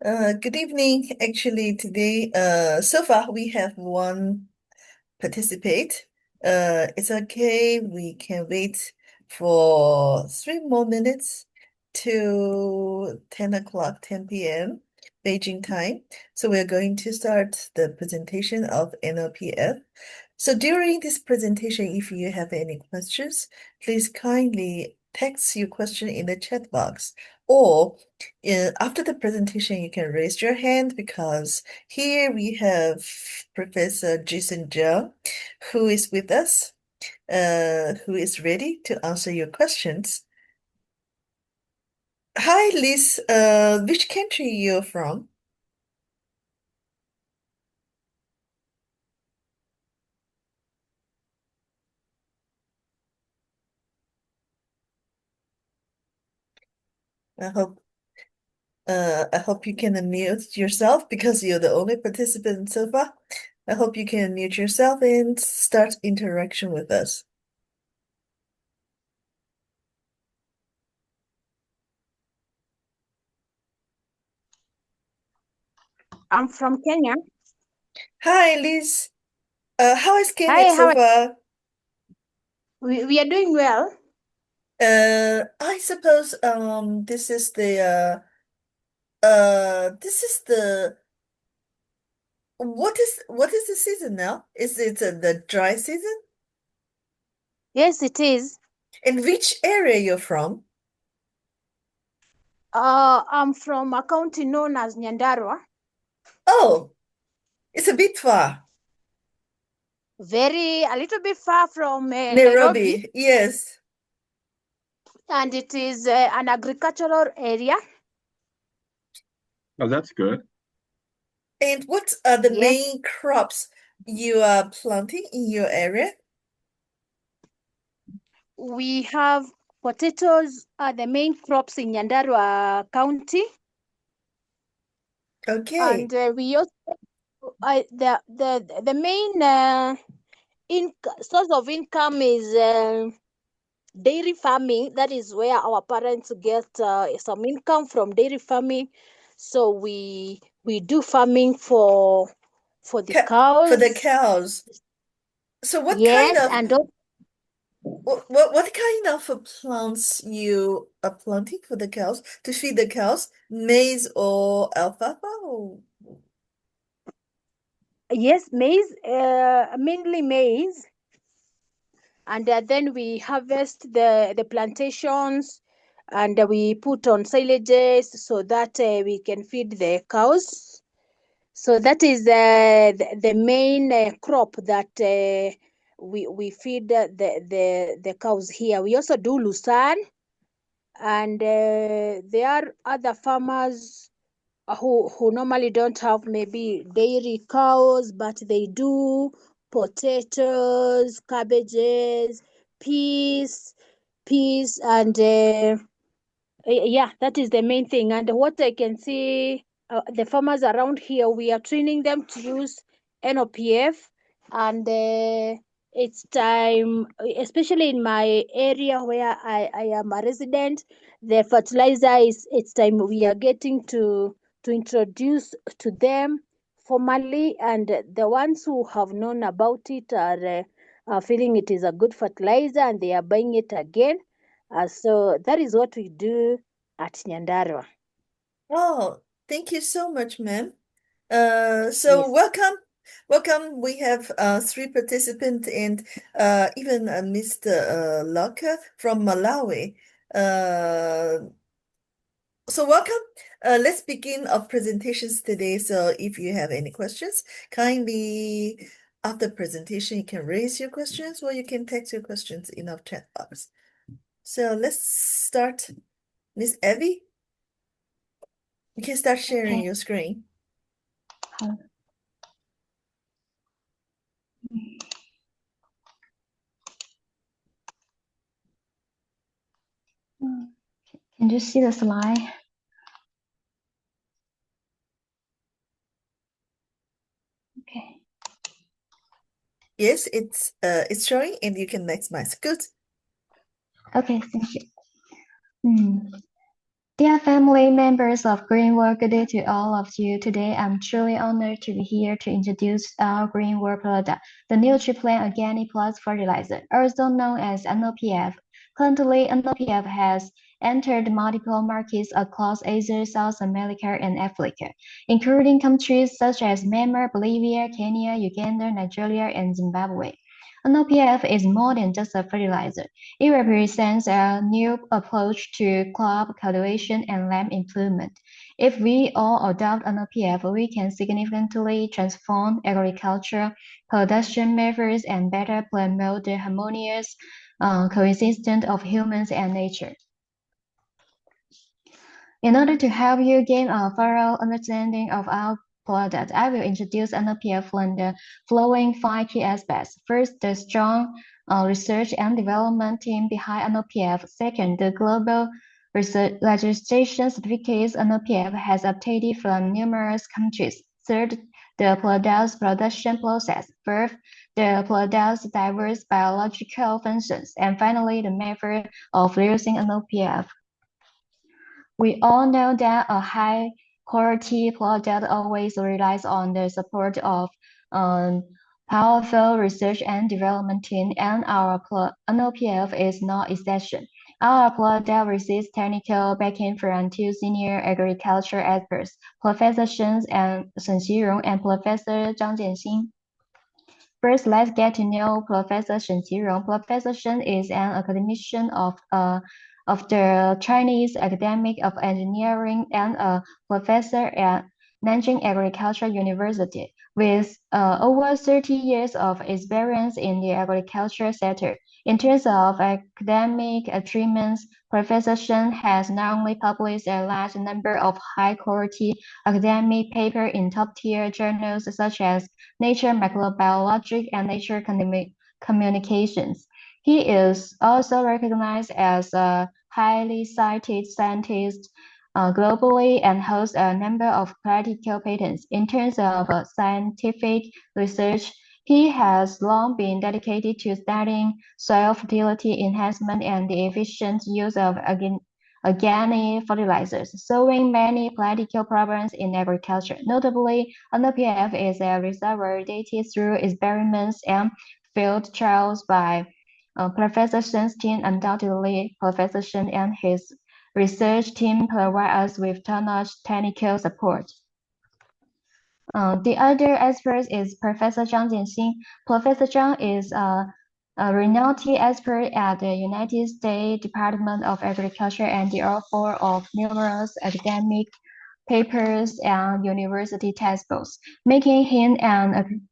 Good evening. Actually, today, so far we have one participate. It's okay. We can wait for 3 more minutes to 10 o'clock, 10 p.m. Beijing time. So we're going to start the presentation of NLPF. So during this presentation, if you have any questions, please kindly text your question in the chat box. Or after the presentation, you can raise your hand because here we have Professor Jason Zhang, who is with us, who is ready to answer your questions. Hi, Liz. Which country you're from? I hope I hope you can unmute yourself because you're the only participant so far. I hope you can unmute yourself and start interaction with us. I'm from Kenya. Hi, Liz. How is Kenya Hi, so far? we are doing well. I suppose this is this is the what is the season now? Is it the dry season? Yes, it is. And which area you're from? I'm from a county known as Nyandarua. Oh, it's a bit far. A little bit far from Nairobi, Nairobi, yes. and it is an agricultural area. Oh, that's good. And what are the Yes, main crops you are planting in your area? we have potatoes are the main crops in Nyandarua County, Okay. and we also the main source of income is dairy farming. That is where our parents get some income from dairy farming. So we do farming for the For the cows. cows. So Yes, and what kind of plants you are planting for the cows to feed the cows? Maize or alfalfa? Or... yes, maize, mainly maize, and then we harvest the plantations, and we put on silages so that we can feed the cows. So that is the main crop that we feed the cows here. We also do lucerne, and there are other farmers who normally don't have maybe dairy cows, but they do potatoes, cabbages, peas, and yeah, that is the main thing. And what I can see, the farmers around here, we are training them to use NOPF, and it's time, especially in my area where I am a resident. The fertilizer is it's time we are getting to introduce to them formally, and the ones who have known about it are feeling it is a good fertilizer, and they are buying it again. So that is what we do at Nyandarua. Oh, thank you so much, ma'am. So Yes. welcome. Welcome. We have three participants and even Mr. Locke from Malawi. Uh, So welcome. Let's begin our presentations today. So if you have any questions, kindly after presentation, you can raise your questions or you can text your questions in our chat box. So let's start. Miss Evie, you can start sharing Okay. your screen. Can you see the slide? Okay. Yes, it's showing and you can maximize. Good. Okay, thank you. Dear family members of Green World, good day to all of you. Today, I'm truly honored to be here to introduce our Green World product, the Nutriplant Organic Plus Fertilizer, also known as NOPF. Currently, NOPF has entered multiple markets across Asia, South America, and Africa, including countries such as Myanmar, Bolivia, Kenya, Uganda, Nigeria, and Zimbabwe. NOPF is more than just a fertilizer. It represents a new approach to crop cultivation and land improvement. If we all adopt NPF, we can significantly transform agricultural production methods and better promote the harmonious coexistence of humans and nature. In order to help you gain a thorough understanding of our product, I will introduce NPF from the following 5 key aspects. First, the strong research and development team behind NPF. Second, the global research registration certificates NPF has obtained from numerous countries. Third, the product's production process. Fourth, the product's diverse biological functions. And finally, the method of using NPF. We all know that a high-quality product always relies on the support of a powerful research and development team, and our NOPF is no exception. Our product receives technical backing from two senior agriculture experts, Professor Shen and Shen Xirong and Professor Zhang Jianxin. First, let's get to know Professor Shen Xirong. Professor Shen is an academician of the Chinese Academy of Engineering and a professor at Nanjing Agricultural University. With over 30 years of experience in the agriculture sector. In terms of academic achievements, Professor Shen has not only published a large number of high-quality academic papers in top-tier journals such as Nature Microbiology and Nature Communications. He is also recognized as a highly cited scientist globally and holds a number of critical patents. In terms of scientific research, he has long been dedicated to studying soil fertility enhancement and the efficient use of organic fertilizers, solving many practical problems in agriculture. Notably, NPF is a result validated through experiments and field trials by Professor Shen's team. Undoubtedly, Professor Shen and his research team provide us with top-notch technical support. The other expert is Professor Zhang Jianxin. Professor Zhang is a renowned expert at the United States Department of Agriculture and the author of numerous academic papers and university textbooks, making him an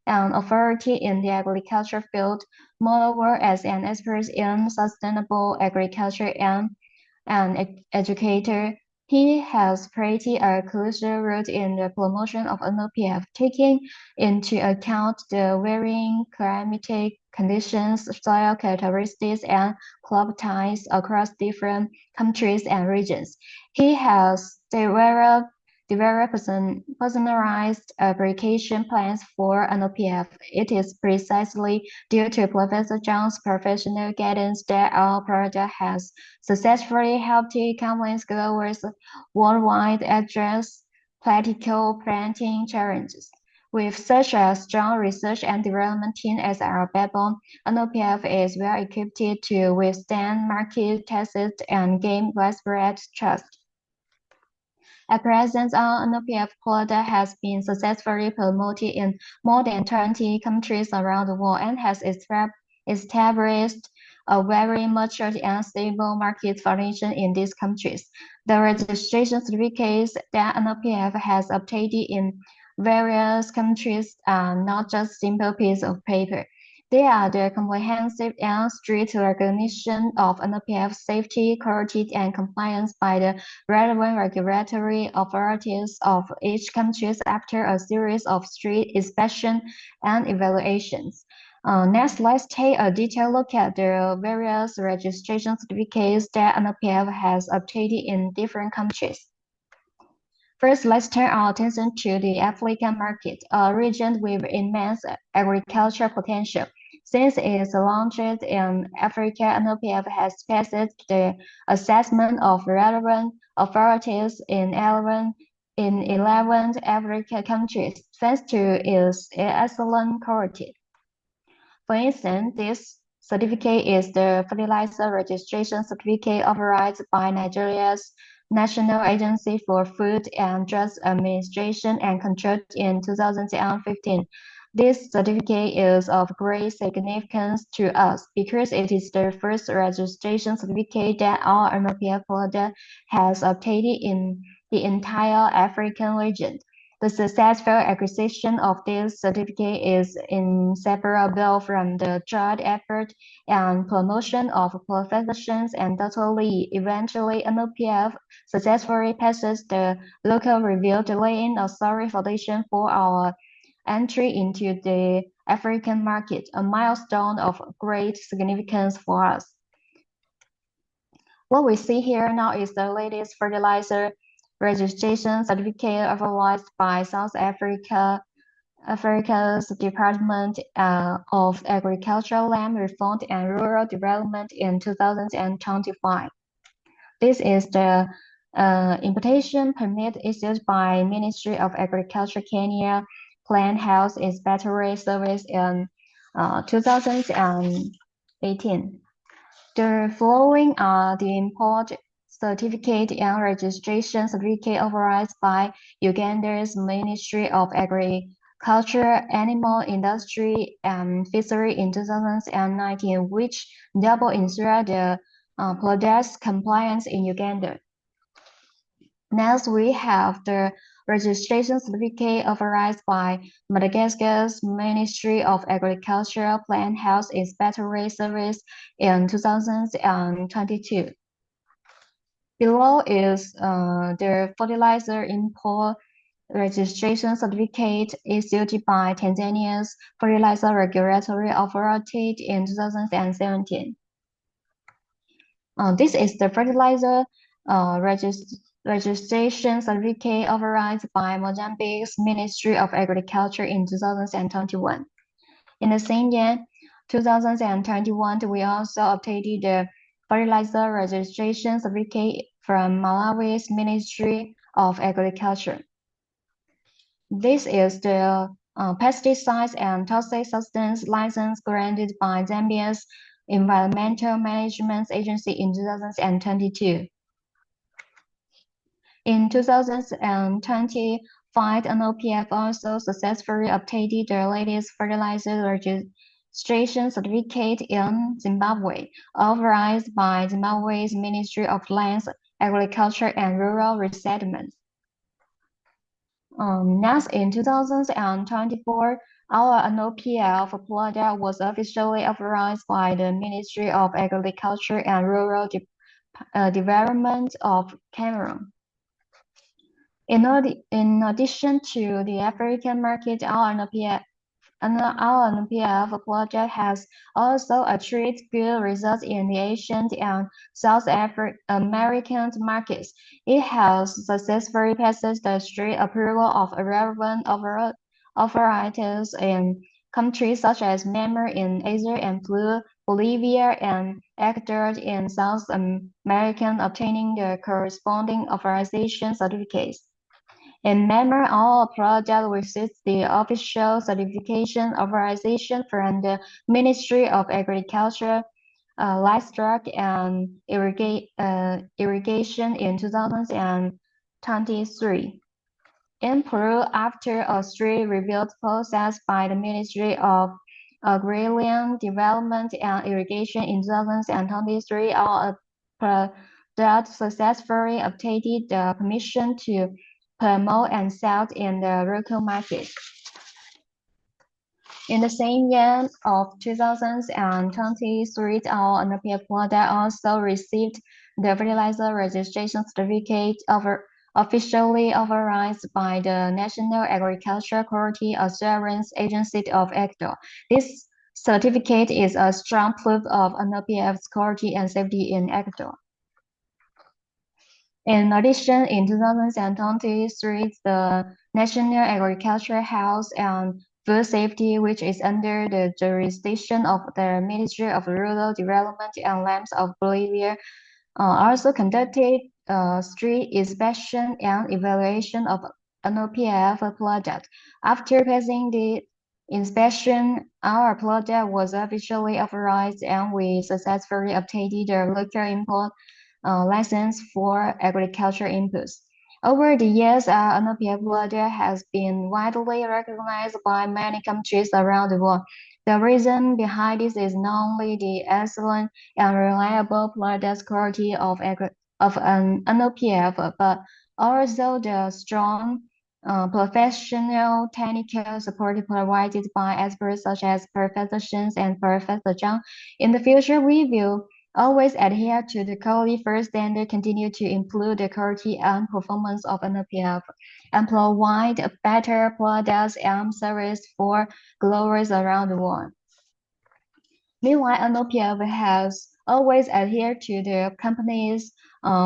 authority in the agriculture field. Moreover, as an expert in sustainable agriculture and an educator, he has played a crucial role in the promotion of NOPF, taking into account the varying climatic conditions, soil characteristics, and crop types across different countries and regions. He has developed personalized application plans for NOPF. It is precisely due to Professor Zhang's professional guidance that our product has successfully helped countless growers worldwide address practical planting challenges. With such a strong research and development team as our backbone, NOPF is well equipped to withstand market tests and gain widespread trust. At present, our NPF product has been successfully promoted in more than 20 countries around the world and has established a very mature and stable market foundation in these countries. The registration certificates that NPF has obtained in various countries are not just simple pieces of paper. They are the comprehensive and strict recognition of NPF safety, quality, and compliance by the relevant regulatory authorities of each country after a series of strict inspections and evaluations. Next, let's take a detailed look at the various registration certificates that NPF has obtained in different countries. First, let's turn our attention to the African market, a region with immense agricultural potential. Since its launch in Africa, NOPF has passed the assessment of relevant authorities in 11 African countries, thanks to its excellent quality. For instance, this certificate is the Fertilizer Registration Certificate authorized by Nigeria's National Agency for Food and Drug Administration and Control in 2015. This certificate is of great significance to us because it is the first registration certificate that our NOPF product has obtained in the entire African region. The successful acquisition of this certificate is inseparable from the joint effort and promotion of professions and totally eventually NOPF successfully passes the local review, laying a solid foundation for our entry into the African market, a milestone of great significance for us. What we see here now is the latest fertilizer registration certificate authorized by South Africa's Department of Agriculture, Land Reform and Rural Development in 2025. This is the importation permit issued by Ministry of Agriculture Kenya Plant Health Inspectorate Service in 2018. The following are the import certificate and registration certificate authorized by Uganda's Ministry of Agriculture, Animal Industry and Fishery in 2019, which double ensure the product's compliance in Uganda. Next, we have the registration certificate authorized by Madagascar's Ministry of Agriculture, Plant Health Inspectorate Service in 2022. Below is the fertilizer import registration certificate issued by Tanzania's Fertilizer Regulatory Authority in 2017. This is the fertilizer registration certificate authorized by Mozambique's Ministry of Agriculture in 2021. In the same year, 2021, we also obtained the fertilizer registration certificate from Malawi's Ministry of Agriculture. This is the pesticides and toxic substance license granted by Zambia's Environmental Management Agency in 2022. In 2025, NOPF also successfully obtained the latest fertilizer registration certificate in Zimbabwe, authorized by Zimbabwe's Ministry of Lands, Agriculture and Rural Resettlement. Next, in 2024, our NOPF product was officially authorized by the Ministry of Agriculture and Rural Development of Cameroon. In addition to the African market, our NOPF project has also achieved good results in the Asian and South American markets. It has successfully passed the strict approval of relevant authorities in countries such as Myanmar in Asia and Peru, Bolivia, and Ecuador in South America, obtaining the corresponding authorization certificates. In Myanmar, all projects received the official certification authorization from the Ministry of Agriculture, Livestock and Irrigation in 2023. In Peru, after a strict review process by the Ministry of Agrarian Development and Irrigation in 2023, our product successfully obtained the permission to promote and sell in the local market. In the same year of 2023, our NOPF product also received the fertilizer registration certificate officially authorized by the National Agricultural Quality Assurance Agency of Ecuador. This certificate is a strong proof of NOPF's quality and safety in Ecuador. In addition, in 2023, the National Agricultural Health and Food Safety, which is under the jurisdiction of the Ministry of Rural Development and Lands of Bolivia, also conducted street inspection and evaluation of NOPF product. After passing the inspection, our product was officially authorized and we successfully obtained the local import license for agriculture inputs. Over the years, NOPF product has been widely recognized by many countries around the world. The reason behind this is not only the excellent and reliable product quality of an NOPF, but also the strong professional technical support provided by experts such as Professor Shen and Professor Zhang. In the future, we will always adhere to the quality first standard, continue to improve the quality and performance of NOPF, and provide better products and service for growers around the world. Meanwhile, NOPF has always adhered to the company's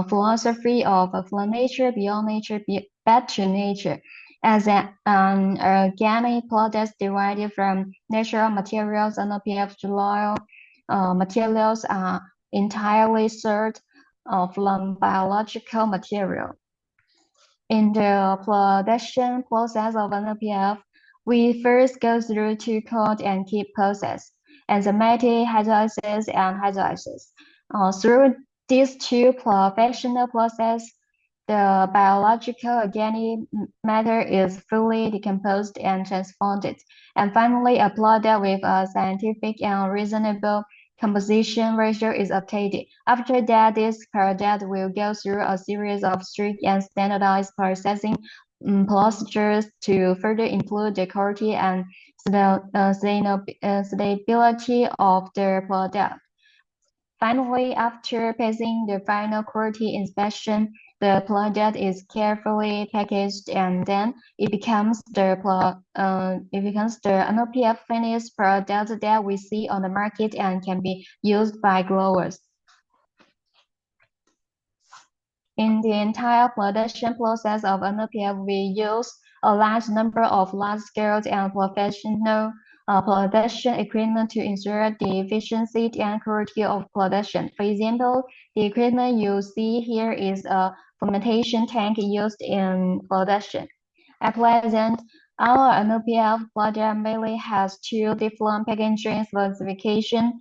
philosophy of from nature, beyond nature, back to nature. As an organic product derived from natural materials, NOPF loyal materials are entirely sourced from biological material. In the production process of NPF, we first go through two cold and keep process, enzymatic hydrolysis and hydrolysis. Through these two professional processes, the biological organic matter is fully decomposed and transformed, and finally a product with a scientific and reasonable composition ratio is obtained. After that, this product will go through a series of strict and standardized processing procedures to further improve the quality and stability of the product. Finally, after passing the final quality inspection, the product is carefully packaged and then it becomes the NOPF finished product that we see on the market and can be used by growers. In the entire production process of NOPF, we use a large number of large-scale and professional production equipment to ensure the efficiency and quality of production. For example, the equipment you see here is a fermentation tank used in production. At present, our NOPF product mainly has two different packaging specifications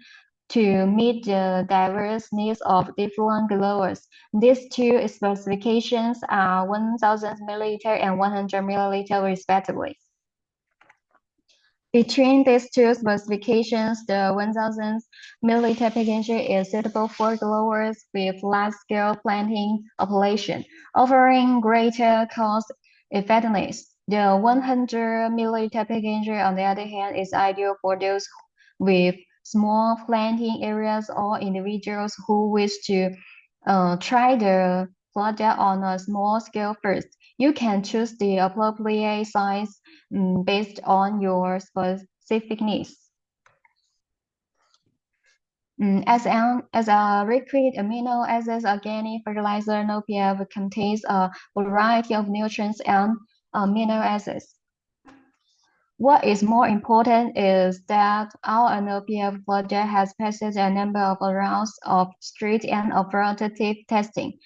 to meet the diverse needs of different growers. These two specifications are 1000 milliliter and 100 milliliter respectively. Between these two specifications, the 1000 milliliter packaging is suitable for growers with large-scale planting operation, offering greater cost effectiveness. The 100 milliliter packaging, on the other hand, is ideal for those with small planting areas or individuals who wish to try the product on a small scale first. You can choose the appropriate size based on your specific needs. As a liquid amino acids organic fertilizer, NOPF contains a variety of nutrients and amino acids. What is more important is that our NOPF project has passed a number of rounds of strict and authoritative testing.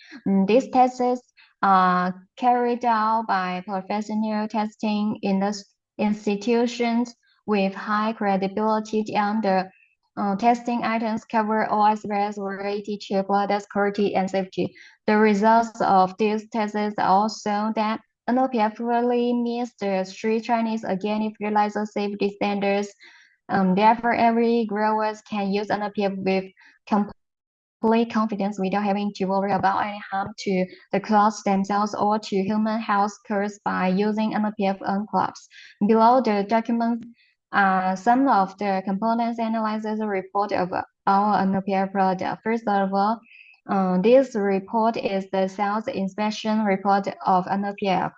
These tests are carried out by professional testing institutions with high credibility, and the testing items cover all aspects related to product quality and safety. The results of these tests also that NOPF really meets the strict Chinese organic fertilizer safety standards. Therefore, every grower can use NOPF with complete confidence without having to worry about any harm to the crops themselves or to human health caused by using NOPF on crops. Below the document are some of the components analysis report of our NOPF product. First of all, this report is the sales inspection report of NOPF.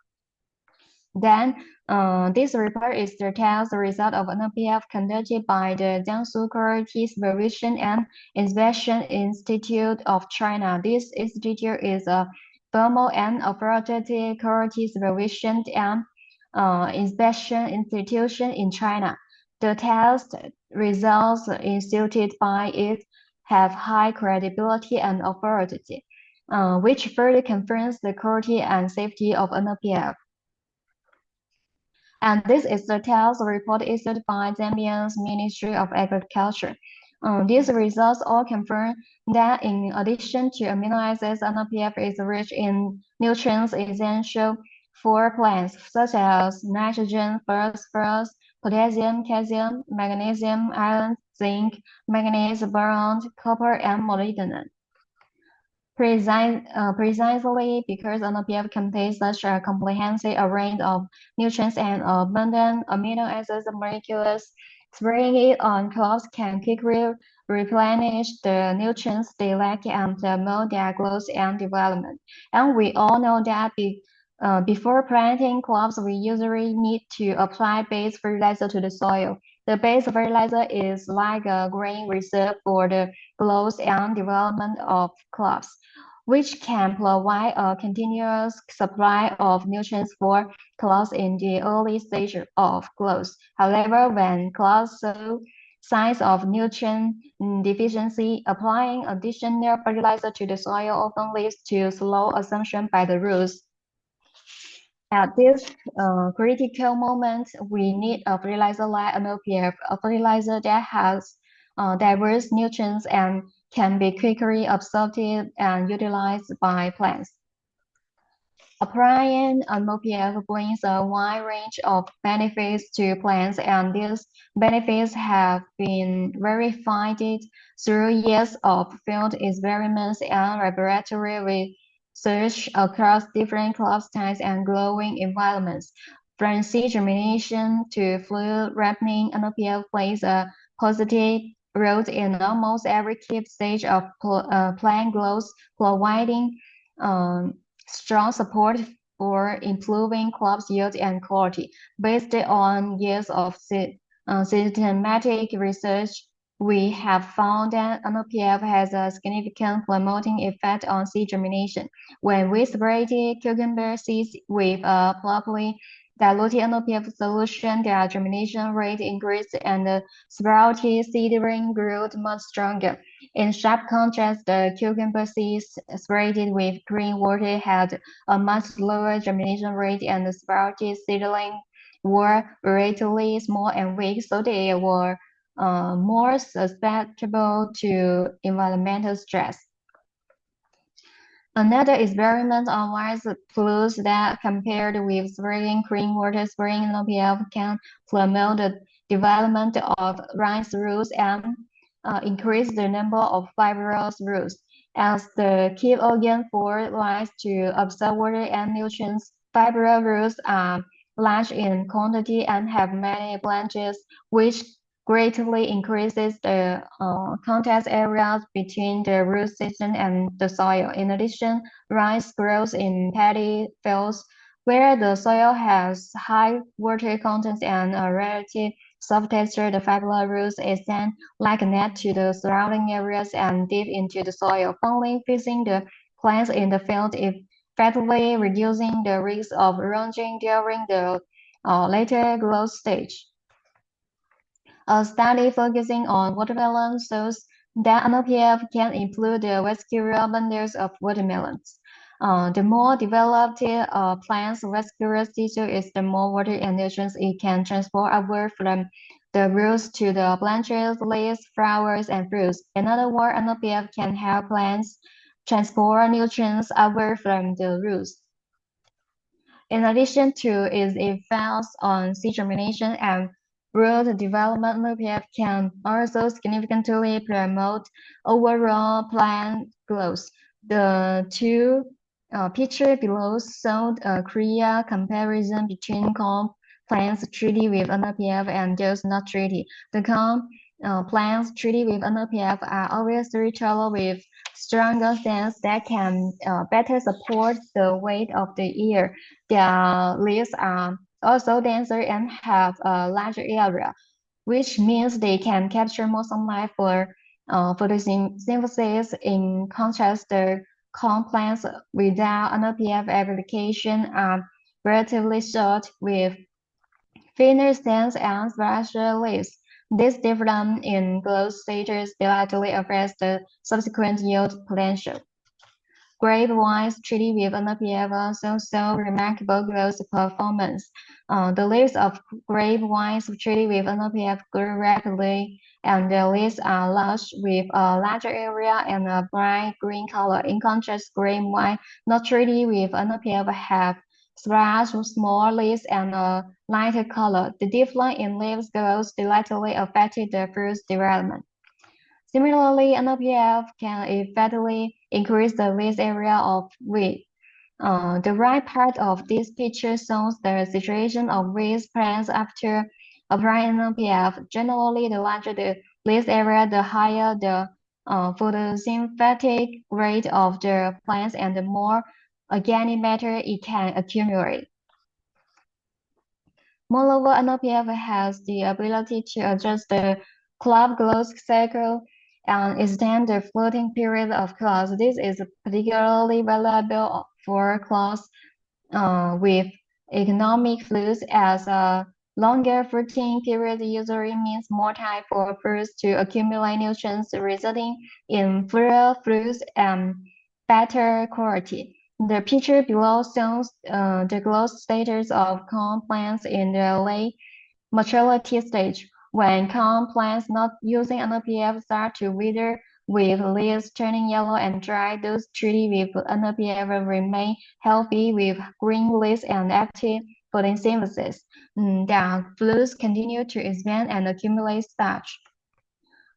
Then, this report is the test result of NOPF conducted by the Jiangsu Quality Supervision and Inspection Institute of China. This institute is a formal and authoritative quality supervision and inspection institution in China. The test results instituted by it have high credibility and authority, which further confirms the quality and safety of NPF. And this is the test report issued by Zambia's Ministry of Agriculture. These results all confirm that in addition to amino acids, NPF is rich in nutrients essential for plants, such as nitrogen, phosphorus, potassium, calcium, magnesium, iron, zinc, manganese, boron, copper, and molybdenum. Precisely because NPF contains such a comprehensive array of nutrients and abundant amino acid molecules, spraying it on crops can quickly replenish the nutrients they lack and promote their growth and development. And we all know that before planting crops, we usually need to apply base fertilizer to the soil. The base fertilizer is like a grain reserve for the growth and development of crops, which can provide a continuous supply of nutrients for crops in the early stage of growth. However, when crops show signs of nutrient deficiency, applying additional fertilizer to the soil often leads to slow absorption by the roots. At this critical moment, we need a fertilizer like NPF, a fertilizer that has diverse nutrients and can be quickly absorbed and utilized by plants. Applying NPF brings a wide range of benefits to plants, and these benefits have been verified through years of field experiments and laboratory research across different crop types and growing environments. From seed germination to fruit ripening, NPF plays a positive role in almost every key stage of plant growth, providing strong support for improving crops yield and quality. Based on years of systematic research, we have found that NPF has a significant promoting effect on seed germination. When we sprayed cucumber seeds with a properly diluted NPF solution, their germination rate increased and the sprouted seedling grew much stronger. In sharp contrast, the cucumber seeds sprayed with clean water had a much lower germination rate, and the sprouted seedlings were relatively small and weak, so they were more susceptible to environmental stress. Another experiment on rice proves that compared with spraying clean water, spraying NPF can promote the development of rice roots and increase the number of fibrous roots. As the key organ for rice to absorb water and nutrients, fibrous roots are large in quantity and have many branches, which greatly increases the contact areas between the root system and the soil. In addition, rice grows in paddy fields where the soil has high water content and a relative soft texture. The fibrous roots extend like a net to the surrounding areas and deep into the soil, firmly fixing the plants in the field, effectively reducing the risk of erosion during the later growth stage. A study focusing on watermelon shows that NPF can improve the vascular bundles of watermelons. The more developed a plant's vascular tissue is, the more water and nutrients it can transport upward from the roots to the branches, leaves, flowers, and fruits. In other words, NPF can help plants transport nutrients upward from the roots. In addition to its effects on seed germination and root development, NPF can also significantly promote overall plant growth. The two pictures below show a clear comparison between corn plants treated with NPF and those not treated. The corn plants treated with NPF are obviously taller with stronger stems that can better support the weight of the ear. Their leaves are also denser and have a larger area, which means they can capture more sunlight for photosynthesis. In contrast, the corn plants without NPF application are relatively short, with thinner stems and thrasher leaves. This difference in growth stages directly affects the subsequent yield potential. Grape wines treated with NPF also show remarkable growth performance. The leaves of grape wines treated with NPF grow rapidly, and the leaves are large with a larger area and a bright green color. In contrast, grape wine not treated with NPF have sparse, small leaves and a lighter color. The difference in leaves growth directly affected the fruit's development. Similarly, NPF can effectively increase the leaf area of wheat. The right part of this picture shows the situation of wheat plants after applying NPF. Generally, the larger the leaf area, the higher the photosynthetic rate of the plants and the more organic matter it can accumulate. Moreover, NPF has the ability to adjust the club growth cycle and extend the floating period of crops. This is particularly valuable for crops with economic fruits, as a longer fruiting period usually means more time for fruits to accumulate nutrients, resulting in fuller fruits and better quality. The picture below shows the growth status of corn plants in the late maturity stage. When corn plants not using NPF start to wither with leaves turning yellow and dry, those treated with NPF remain healthy with green leaves and active photosynthesis. Their fruits continue to expand and accumulate starch.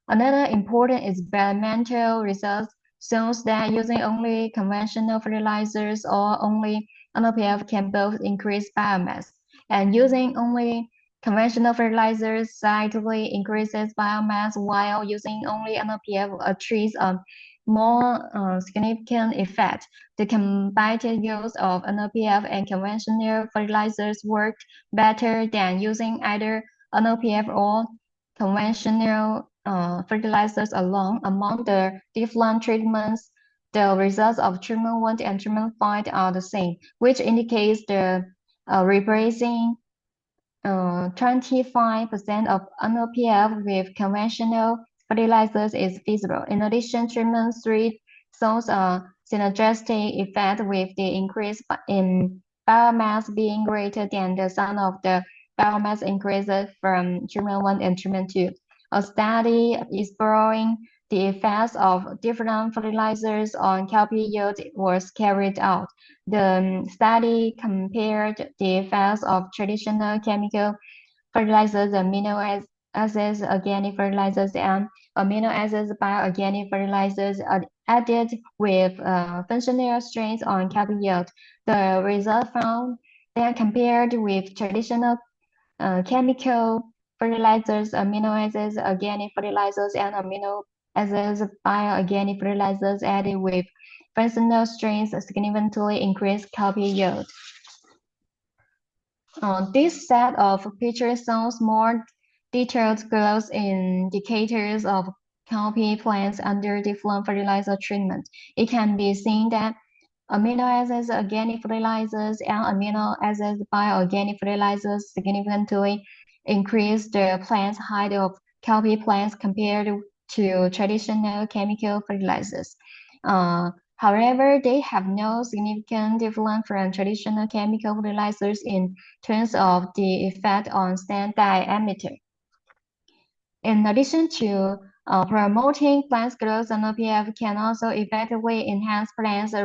Another important experimental result shows that using only conventional fertilizers or only NPF can both increase biomass, and using only conventional fertilizers slightly increases biomass, while using only NPF achieves a more significant effect. The combined use of NPF and conventional fertilizers worked better than using either NPF or conventional fertilizers alone. Among the different treatments, the results of treatment 1 and treatment 5 are the same, which indicates the replacing 25% of NPF with conventional fertilizers is feasible. In addition, treatment 3 shows a synergistic effect, with the increase in biomass being greater than the sum of the biomass increases from treatment 1 and treatment 2. A study exploring the effects of different fertilizers on cowpea yield was carried out. The study compared the effects of traditional chemical fertilizers, amino acids, organic fertilizers, and amino acids bioorganic fertilizers added with functional strains on cowpea yield. The result found that compared with traditional chemical fertilizers, amino acids, organic fertilizers, and amino acids bioorganic fertilizers added with functional strains significantly increase cowpea yield. This set of pictures shows more detailed growth indicators of cowpea plants under different fertilizer treatment. It can be seen that amino acids, organic fertilizers, and amino acids bioorganic fertilizers significantly increase the plant height of cowpea plants compared to traditional chemical fertilizers. However, they have no significant difference from traditional chemical fertilizers in terms of the effect on stem diameter. In addition to promoting plant growth, NPF can also effectively enhance plants'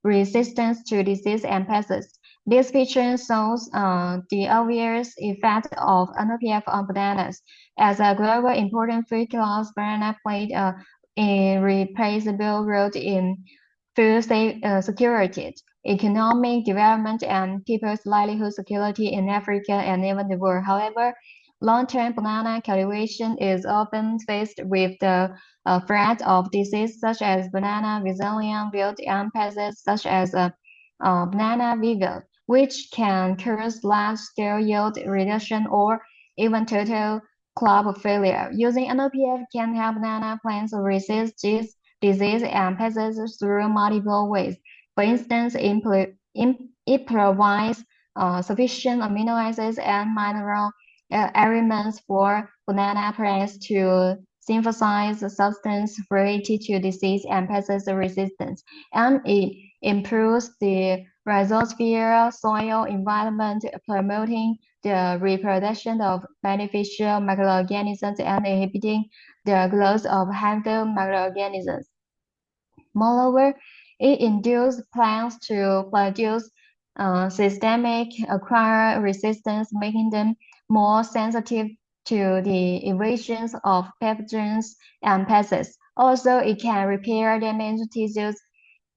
resistance to disease and pests. This picture shows the obvious effect of NPF on bananas. As a global important food crop, banana played a irreplaceable role in food security, economic development, and people's livelihood security in Africa and even the world. However, long-term banana cultivation is often faced with the threat of disease such as banana Brazilian wilt and pests such as banana vigo, which can cause large-scale yield reduction or even total crop failure. Using NPF can help banana plants resist these disease and pests through multiple ways. For instance, it provides sufficient amino acids and mineral elements for banana plants to synthesize a substance related to disease and pest resistance, and it improves the rhizosphere soil environment, promoting the reproduction of beneficial microorganisms and inhibiting the growth of harmful microorganisms. Moreover, it induces plants to produce systemic acquired resistance, making them more sensitive to the invasions of pathogens and pests. Also, it can repair damaged tissues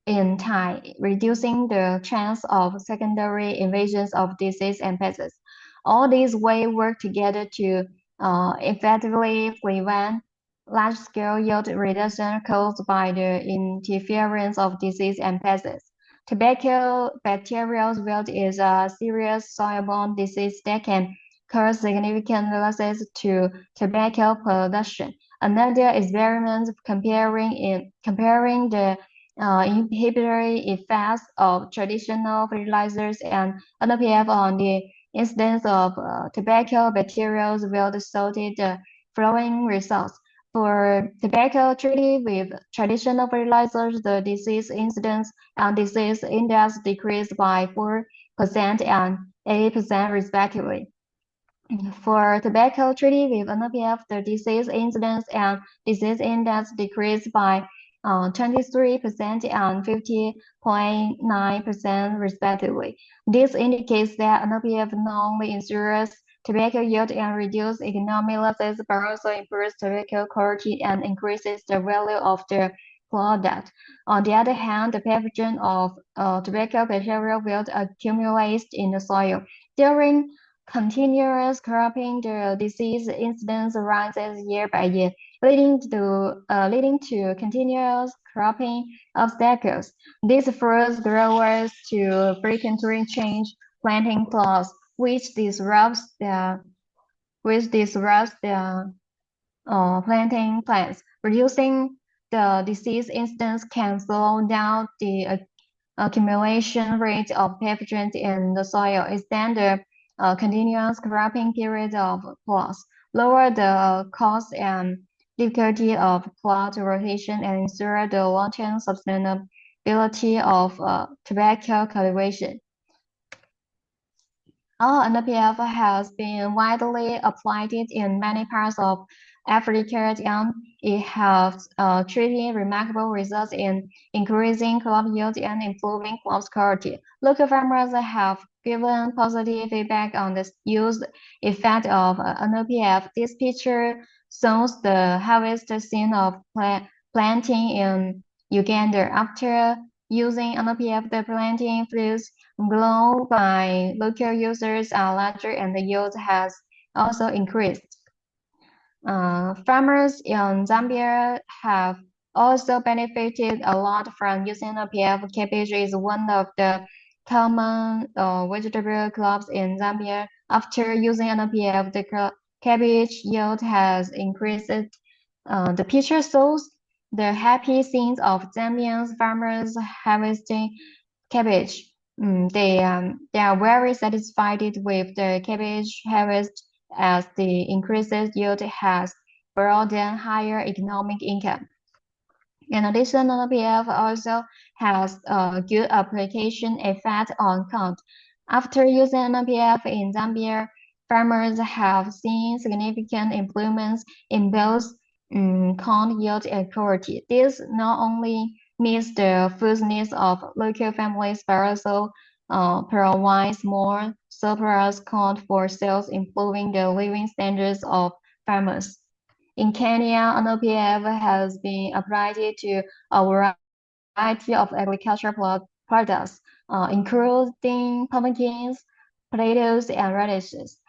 in time, reducing the chance of secondary invasions of disease and pests. All these ways work together to effectively prevent large-scale yield reduction caused by the interference of disease and pests. Tobacco bacterial wilt is a serious soil-borne disease that can cause significant losses to tobacco production. Another experiment comparing the inhibitory effects of traditional fertilizers and NPF on the incidence of tobacco bacterial wilt showed the following results. For tobacco treated with traditional fertilizers, the disease incidence and disease index decreased by 4% and 8% respectively. For tobacco treated with NPF, the disease incidence and disease index decreased by 23% and 50.9% respectively. This indicates that NPF not only ensures tobacco yield and reduces economic losses, but also improves tobacco quality and increases the value of the product. On the other hand, the pathogen of tobacco bacterial will accumulate in the soil. During continuous cropping, the disease incidence rises year by year, leading to continuous cropping obstacles. This forces growers to frequently change planting plots, which disrupts the planting plants. Reducing the disease incidence can slow down the accumulation rate of pathogens in the soil, extend the continuous cropping period of plots, lower the cost and difficulty of plot rotation, and ensure the long-term sustainability of tobacco cultivation. NPF has been widely applied in many parts of Africa, and it has treated remarkable results in increasing crop yield and improving crop quality. Local farmers have given positive feedback on the use effect of NPF. This picture shows the harvest scene of planting in Uganda. After using NPF, the planting fields grown by local users are larger and the yield has also increased. Farmers in Zambia have also benefited a lot from using NPF. Cabbage is one of the common vegetable crops in Zambia. After using NPF, the cabbage yield has increased. The picture shows the happy scenes of Zambian farmers harvesting cabbage. They are very satisfied with the cabbage harvest as the increased yield has brought them higher economic income. In addition, NPF also has a good application effect on count. After using NPF in Zambia, farmers have seen significant improvements in both corn yield and quality. This not only meets the food needs of local families, but also provides more surplus corn for sales, improving the living standards of farmers. In Kenya, NPF has been applied to a variety of agricultural products, including pumpkins, potatoes, and radishes.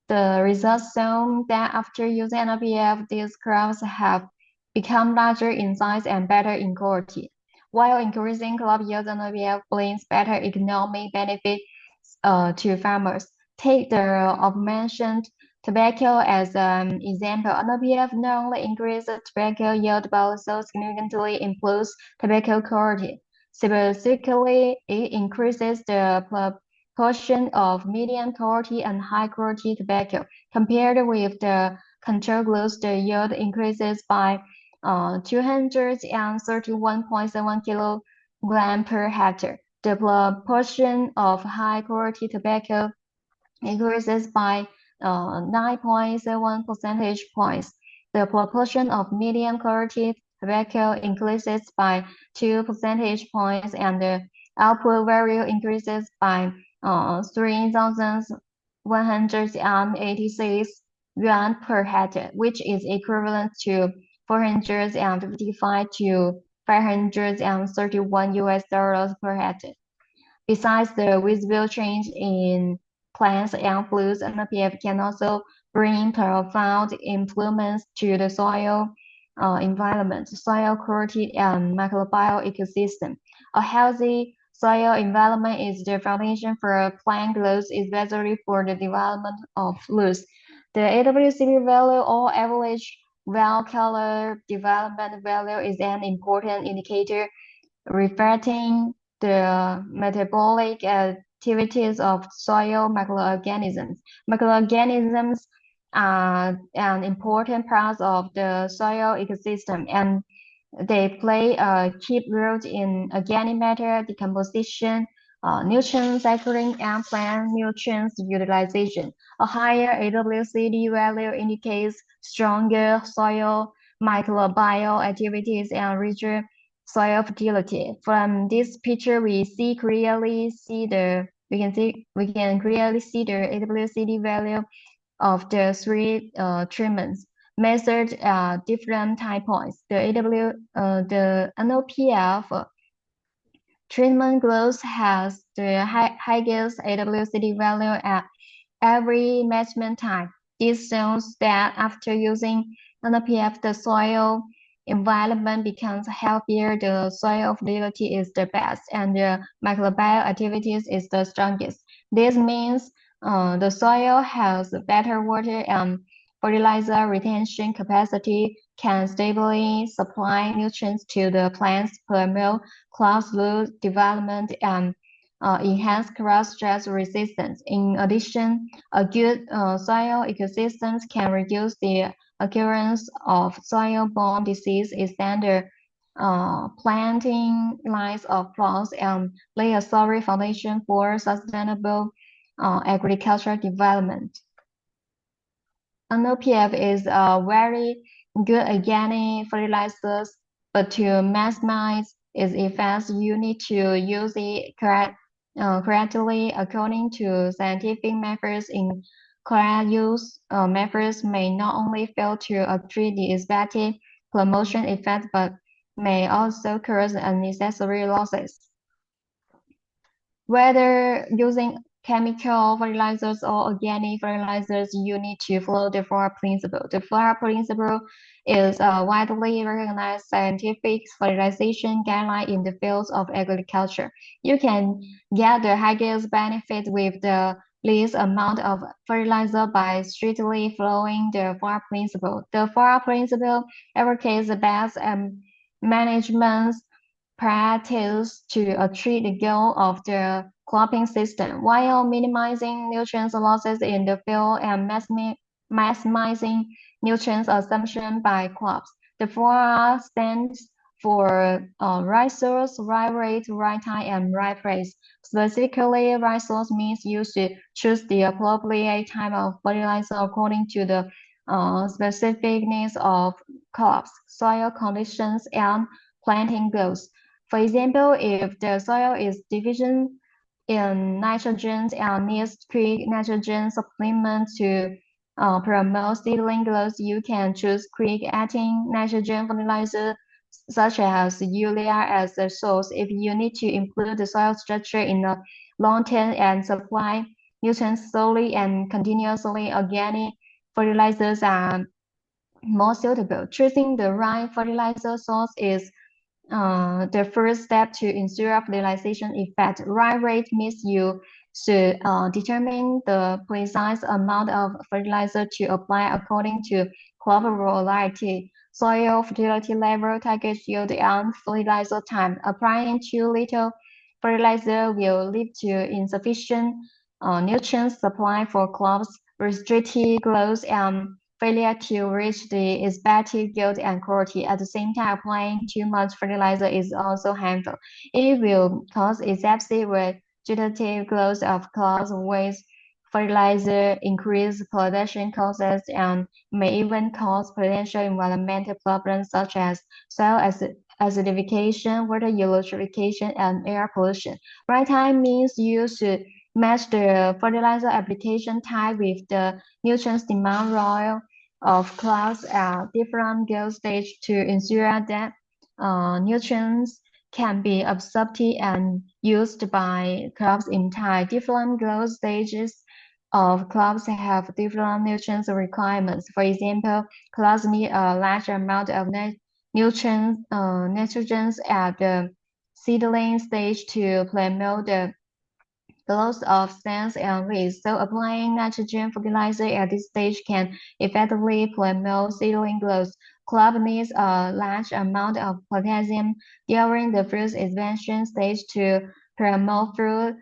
The results show that after using NPF, these crops have become larger in size and better in quality. While increasing crop yield, NPF brings better economic benefits to farmers. Take the above-mentioned tobacco as an example. NPF not only increases tobacco yield but also significantly improves tobacco quality. Specifically, it increases the portion of medium quality and high quality tobacco. Compared with the control groups, the yield increases by 231.7 kilogram per hectare. The proportion of high quality tobacco increases by 9.7 percentage points. The proportion of medium quality tobacco increases by 2 percentage points, and the output value increases by 3,186 yuan per hectare, which is equivalent to 455 to 531 US dollars per hectare. Besides the visible change in plants and fruits, NPF can also bring profound improvements to the soil environment, soil quality, and microbiome ecosystem. A healthy soil environment is the foundation for plant growth, especially for the development of roots. The AWCD value, or average well color development value, is an important indicator reflecting the metabolic activities of soil microorganisms. Microorganisms are an important part of the soil ecosystem, and they play a key role in organic matter decomposition, nutrient cycling, and plant nutrients utilization. A higher AWCD value indicates stronger soil microbiome activities and richer soil fertility. From this picture, we can clearly see the AWCD value of the three treatments measured at different time points. The NOPF treatment group has the highest AWCD value at every measurement time. This shows that after using NPF, the soil environment becomes healthier, the soil fertility is the best, and the microbial activities is the strongest. This means the soil has better water and fertilizer retention capacity, can stably supply nutrients to the plants, promote cross-root development, and enhance cross-stress resistance. In addition, a good soil ecosystem can reduce the occurrence of soil-borne disease, extend the planting lines of plants, and lay a solid foundation for sustainable agricultural development. NOPF is a very good organic fertilizer, but to maximize its effects, you need to use it correctly according to scientific methods. Incorrect use methods may not only fail to achieve the expected promotion effect, but may also cause unnecessary losses. Whether using chemical fertilizers or organic fertilizers, you need to follow the FOR principle. The FOR principle is a widely recognized scientific fertilization guideline in the fields of agriculture. You can get the highest benefit with the least amount of fertilizer by strictly following the FOR principle. The FOR principle advocates the best management practice to achieve the goal of the cropping system while minimizing nutrient losses in the field and maximizing nutrient assumption by crops. The 4R stands for right source, right rate, right time, and right place. Specifically, right source means you should choose the appropriate type of fertilizer according to the specific needs of crops, soil conditions, and planting goals. For example, if the soil is deficient in nitrogen and needs quick nitrogen supplement to promote seedling growth, you can choose quick-acting nitrogen fertilizer such as urea as a source. If you need to improve the soil structure in the long term and supply nutrients slowly and continuously, organic fertilizers are more suitable. Choosing the right fertilizer source is the first step to ensure fertilization effect. Right rate means you should determine the precise amount of fertilizer to apply according to crop variety, soil fertility level, target yield, and fertilizer time. Applying too little fertilizer will lead to insufficient nutrient supply for crops, restricted growth, and failure to reach the expected yield and quality. At the same time, applying too much fertilizer is also harmful. It will cause excessive vegetative growth of crops, waste fertilizer, increase production costs, and may even cause potential environmental problems such as soil acidification, water eutrophication, and air pollution. Right time means you should match the fertilizer application type with the nutrients demand role of crops at different growth stage to ensure that nutrients can be absorbed and used by crops in time. Different growth stages of crops have different nutrients requirements. For example, crops need a large amount of nutrients, nitrogen at the seedling stage to promote the growth of stems and leaves. So applying nitrogen fertilizer at this stage can effectively promote seedling growth. Crop needs a large amount of potassium during the fruit expansion stage to promote fruit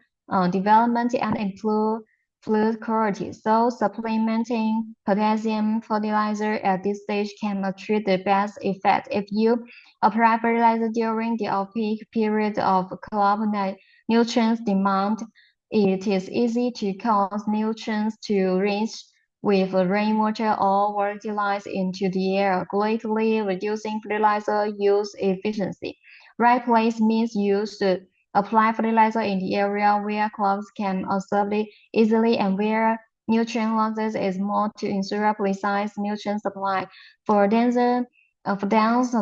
development and improve fruit quality. So supplementing potassium fertilizer at this stage can achieve the best effect. If you apply fertilizer during the off-peak period of crop nutrients demand, it is easy to cause nutrients to reach with rainwater or volatilize into the air, greatly reducing fertilizer use efficiency. Right place means you should apply fertilizer in the area where crops can absorb it easily and where nutrient losses is more to ensure precise nutrient supply. For dense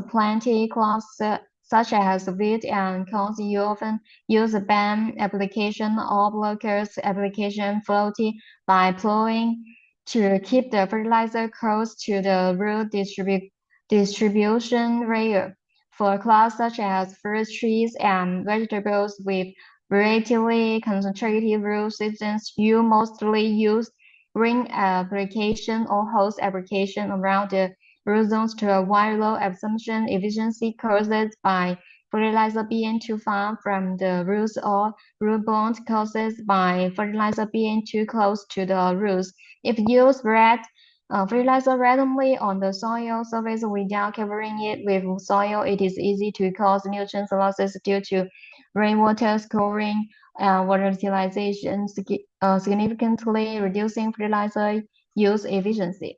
planted crops such as wheat and corn, you often use a BAM application or blockers application floating by plowing to keep the fertilizer close to the root distribution layer. For crops such as fruit trees and vegetables with relatively concentrated root systems, you mostly use ring application or hose application around the root zones to avoid low absorption efficiency caused by fertilizer being too far from the roots or root bond caused by fertilizer being too close to the roots. If you spread fertilizer randomly on the soil surface without covering it with soil, it is easy to cause nutrient losses due to rainwater scoring and volatilization, significantly reducing fertilizer use efficiency.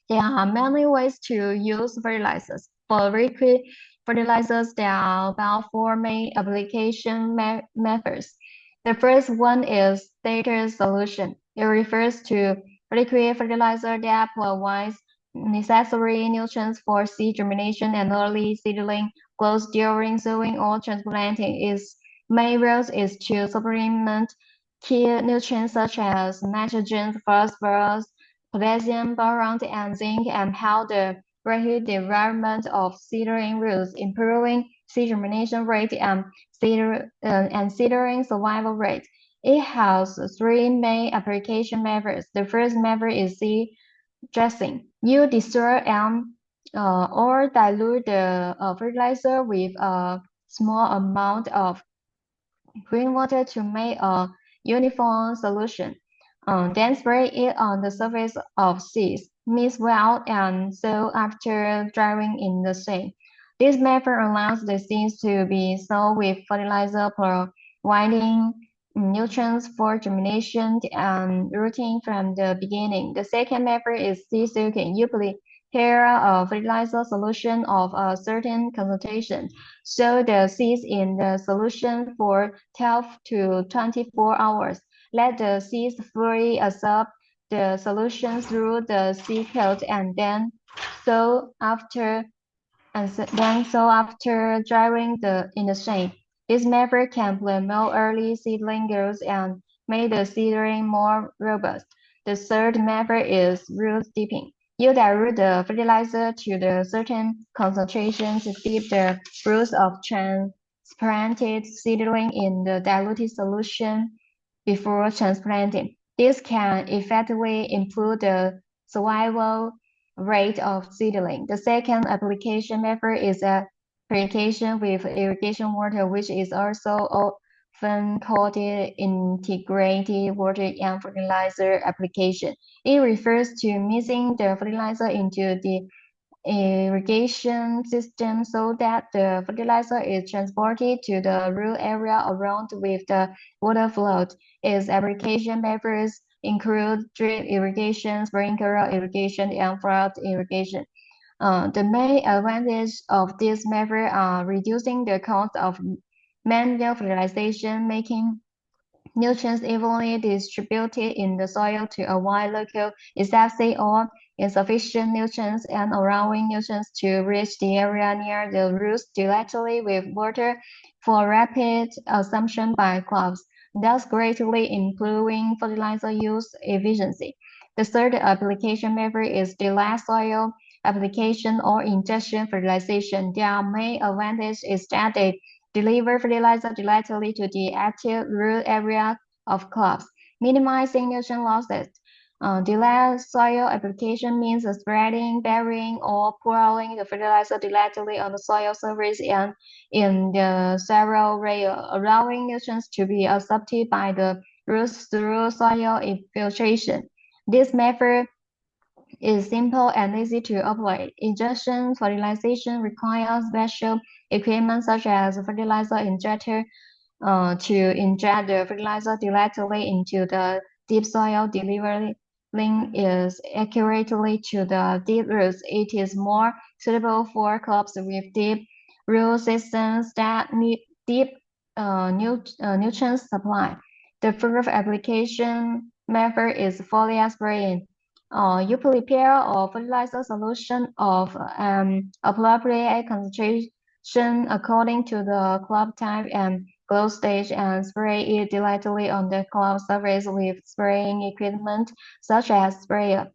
There are many ways to use fertilizers. For liquid fertilizers, there are about four main application methods. The first one is data solution. It refers to liquid fertilizer that provides necessary nutrients for seed germination and early seedling growth during sowing or transplanting. Its main role is to supplement key nutrients such as nitrogen, phosphorus, potassium, boron, and zinc, and help the rapid development of seedling roots, improving seed germination rate and seedling survival rate. It has three main application methods. The first method is seed dressing. You distort or dilute the fertilizer with a small amount of rainwater to make a uniform solution. Then spray it on the surface of seeds. Mix well and sow after drying in the shade. This method allows the seeds to be sown with fertilizer providing nutrients for germination and rooting from the beginning. The second method is seed soaking. You prepare a fertilizer solution of a certain concentration. Sow the seeds in the solution for 12 to 24 hours. Let the seeds fully absorb the solution through the seed coat and then sow after drying in the shade. This method can promote early seedling growth and make the seedling more robust. The third method is root dipping. You dilute the fertilizer to the certain concentration to dip the roots of transplanted seedling in the diluted solution before transplanting. This can effectively improve the survival rate of seedling. The second application method is a irrigation with irrigation water, which is also often called integrated water and fertilizer application. It refers to mixing the fertilizer into the irrigation system so that the fertilizer is transported to the root area around with the water flow. Its application methods include drip irrigation, sprinkler irrigation, and flood irrigation. The main advantage of this method are reducing the cost of manual fertilization, making nutrients evenly distributed in the soil to avoid local excessive or insufficient nutrients and allowing nutrients to reach the area near the roots directly with water for rapid absorption by crops, thus greatly improving fertilizer use efficiency. The third application method is delayed soil application or injection fertilization. Their main advantage is that they deliver fertilizer directly to the active root area of crops, minimizing nutrient losses. Delayed soil application means spreading, burying, or pouring the fertilizer directly on the soil surface and in the several layers, allowing nutrients to be absorbed by the roots through soil infiltration. This method is simple and easy to operate. Injection fertilization requires special equipment such as a fertilizer injector to inject the fertilizer directly into the deep soil, delivering is accurately to the deep roots. It is more suitable for crops with deep root systems that need deep nutrient supply. The first application method is foliar spraying. You prepare a fertilizer solution of appropriate concentration according to the crop type and growth stage and spray it directly on the crop surface with spraying equipment such as sprayer.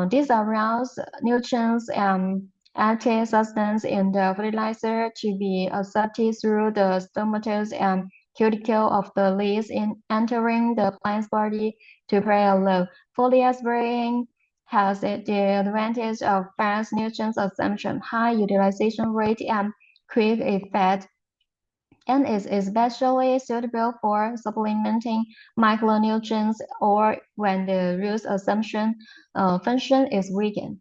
This allows nutrients and active substance in the fertilizer to be absorbed through the stomatoes and cuticle of the leaves in entering the plant's body to play a role. Foliar spraying has the advantage of fast nutrient absorption, high utilization rate, and quick effect, and is especially suitable for supplementing micronutrients or when the root absorption function is weakened.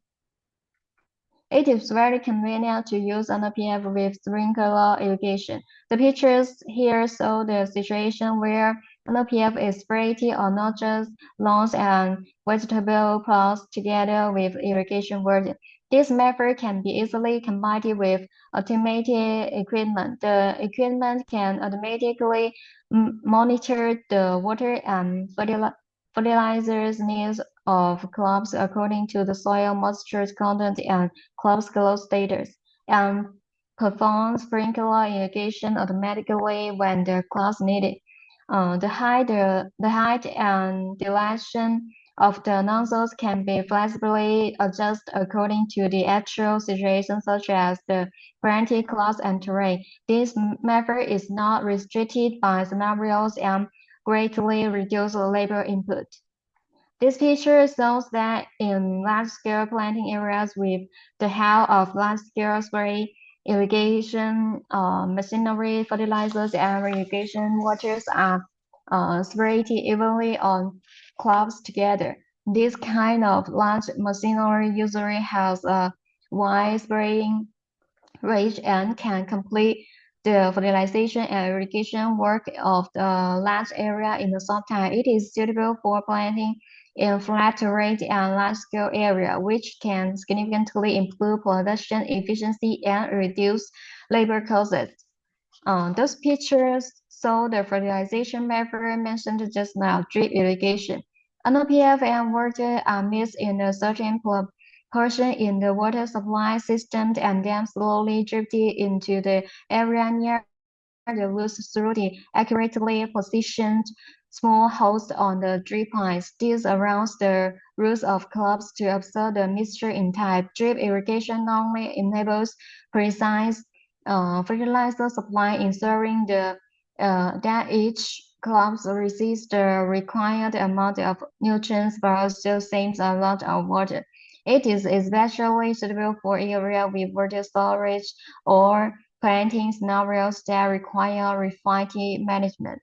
It is very convenient to use NPF with sprinkler irrigation. The pictures here show the situation where NPF is sprayed on not just lawns and vegetable plots together with irrigation water. This method can be easily combined with automated equipment. The equipment can automatically monitor the water and fertilizers needs of crops according to the soil moisture content and crop growth status, and perform sprinkler irrigation automatically when the crops need it. The height and duration of the nozzles can be flexibly adjusted according to the actual situation, such as the planting class and terrain. This method is not restricted by scenarios and greatly reduces labor input. This picture shows that in large-scale planting areas with the help of large-scale spray irrigation machinery, fertilizers, and irrigation waters are sprayed evenly on crops together. This kind of large machinery usually has a wide spraying range and can complete the fertilization and irrigation work of the large area in a short time. It is suitable for planting in flat terrain and large-scale area, which can significantly improve production efficiency and reduce labor costs. Those pictures show the fertilization method mentioned just now, drip irrigation. NPF and water are mixed in a certain portion in the water supply system and then slowly drifted into the area near the roots through the accurately positioned small holes on the drip lines. This allows the roots of crops to absorb the mixture in time. Drip irrigation normally enables precise fertilizer supply, ensuring that each crop receives the required amount of nutrients but still saves a lot of water. It is especially suitable for areas with water storage or planting scenarios that require refined management.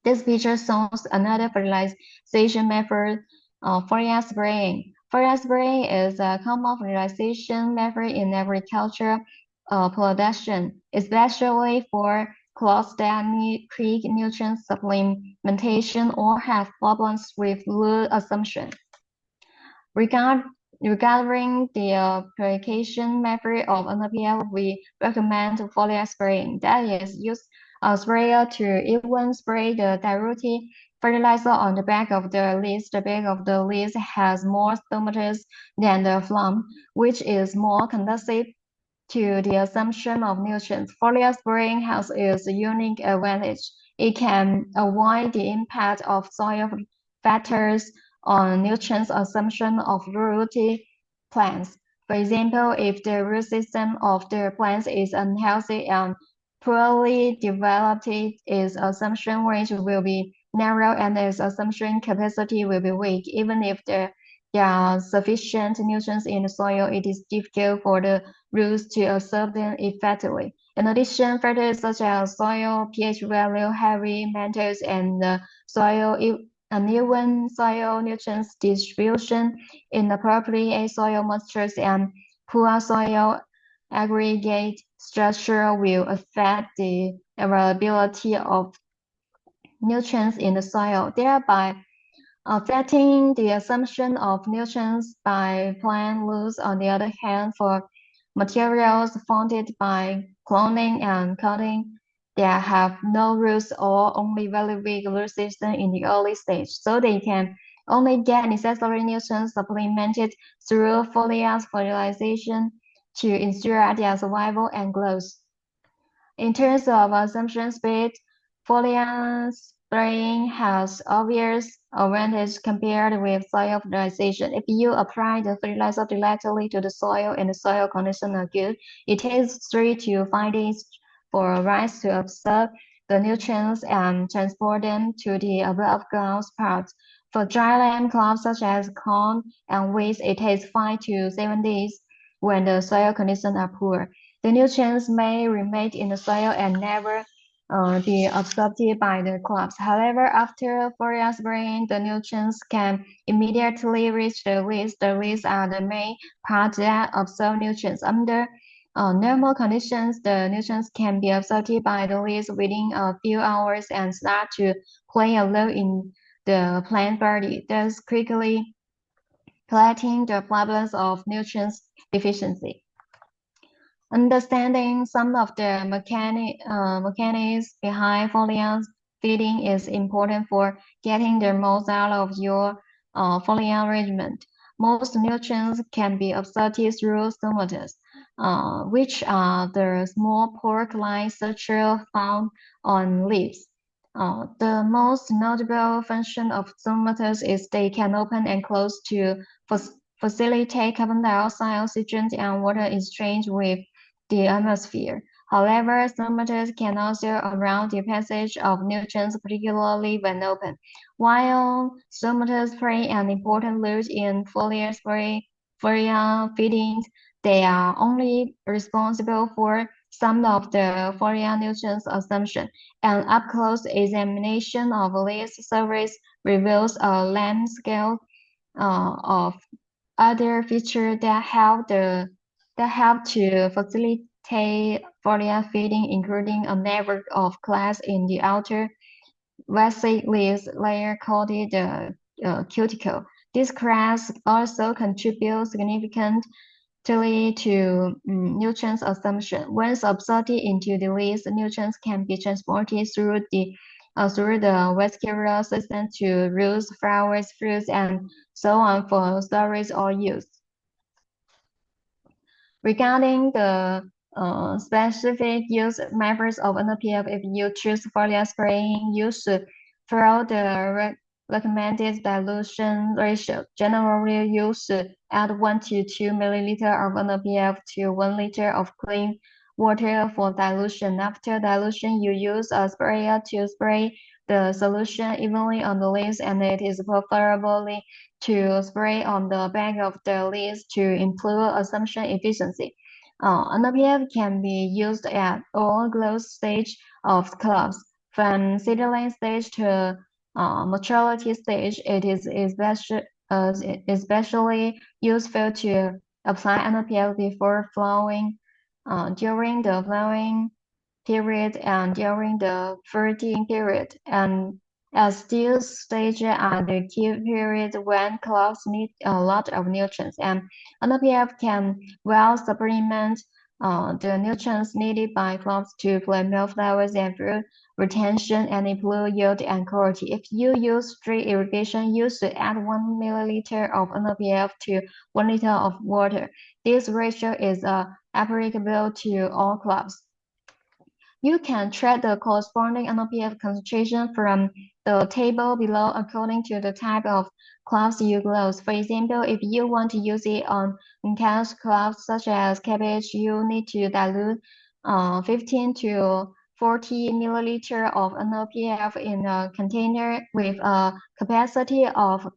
This picture shows another fertilization method, foliar spraying. Foliar spraying is a common fertilization method in agriculture production, especially for crops that need quick nutrient supplementation or have problems with root assumption. Regarding the application method of NPL, we recommend foliar spraying. That is, use a sprayer to even spray the diluted fertilizer on the back of the leaves. The back of the leaves has more stomatas than the phloem, which is more conducive to the assumption of nutrients. Foliar spraying has its unique advantage. It can avoid the impact of soil factors on nutrients assumption of rooted plants. For example, if the root system of the plants is unhealthy and poorly developed, its assumption range will be narrow and its assumption capacity will be weak. Even if there are sufficient nutrients in the soil, it is difficult for the roots to absorb them effectively. In addition, factors such as soil pH value, heavy metals, and uneven soil nutrients distribution, inappropriate soil moisture, and poor soil aggregate structure will affect the availability of nutrients in the soil, thereby affecting the assumption of nutrients by plant roots. On the other hand, for materials founded by cloning and cutting that have no roots or only very weak root system in the early stage, so they can only get necessary nutrients supplemented through foliar fertilization to ensure their survival and growth. In terms of assumption speed, foliar spraying has obvious advantage compared with soil fertilization. If you apply the fertilizer directly to the soil and the soil conditions are good, it takes 3 to 5 days for rice to absorb the nutrients and transport them to the above ground parts. For dryland crops such as corn and wheat, it takes 5 to 7 days when the soil conditions are poor. The nutrients may remain in the soil and never be absorbed by the crops. However, after foliar spraying, the nutrients can immediately reach the leaves. The leaves are the main part that absorb nutrients. Under normal conditions, the nutrients can be absorbed by the leaves within a few hours and start to play a role in the plant body, thus quickly correcting the problems of nutrients deficiency. Understanding some of the mechanics behind foliar feeding is important for getting the most out of your foliar regimen. Most nutrients can be absorbed through stomatas, which are the small pore-like structures found on leaves. The most notable function of stomatas is they can open and close to facilitate carbon dioxide, oxygen, and water exchange with the atmosphere. However, stomatas can also allow the passage of nutrients, particularly when open. While stomatas play an important role in foliar feeding, they are only responsible for some of the foliar nutrients assumption. An up-close examination of leaf surface reveals a landscape of other features that help to facilitate foliar feeding, including a network of clasts in the outer basic leaves layer called the cuticle. These clasts also contribute significantly to nutrients assumption. Once absorbed into the leaves, nutrients can be transported through the vascular system to roots, flowers, fruits, and so on for storage or use. Regarding the specific use methods of NPF, if you choose foliar spraying, you should follow the recommended dilution ratio. Generally, you should add 1 to 2 milliliter of NPF to 1 liter of clean water for dilution. After dilution, you use a sprayer to spray the solution evenly on the leaves, and it is preferable to spray on the back of the leaves to improve assumption efficiency. NPF can be used at all growth stage of crops, from seedling stage to maturity stage. It is especially useful to apply NPF before flowering, during the flowering period, and during the fruiting period, and as these stages are the key period when crops need a lot of nutrients, and NPF can well supplement the nutrients needed by crops to promote flowers and fruit retention and improve yield and quality. If you use drip irrigation, you should add 1 milliliter of NPF to 1 liter of water. This ratio is applicable to all crops. You can track the corresponding NPF concentration from the table below according to the type of crops you grow. For example, if you want to use it on cash crops such as cabbage, you need to dilute 15 to 40 milliliter of NPF in a container with a capacity of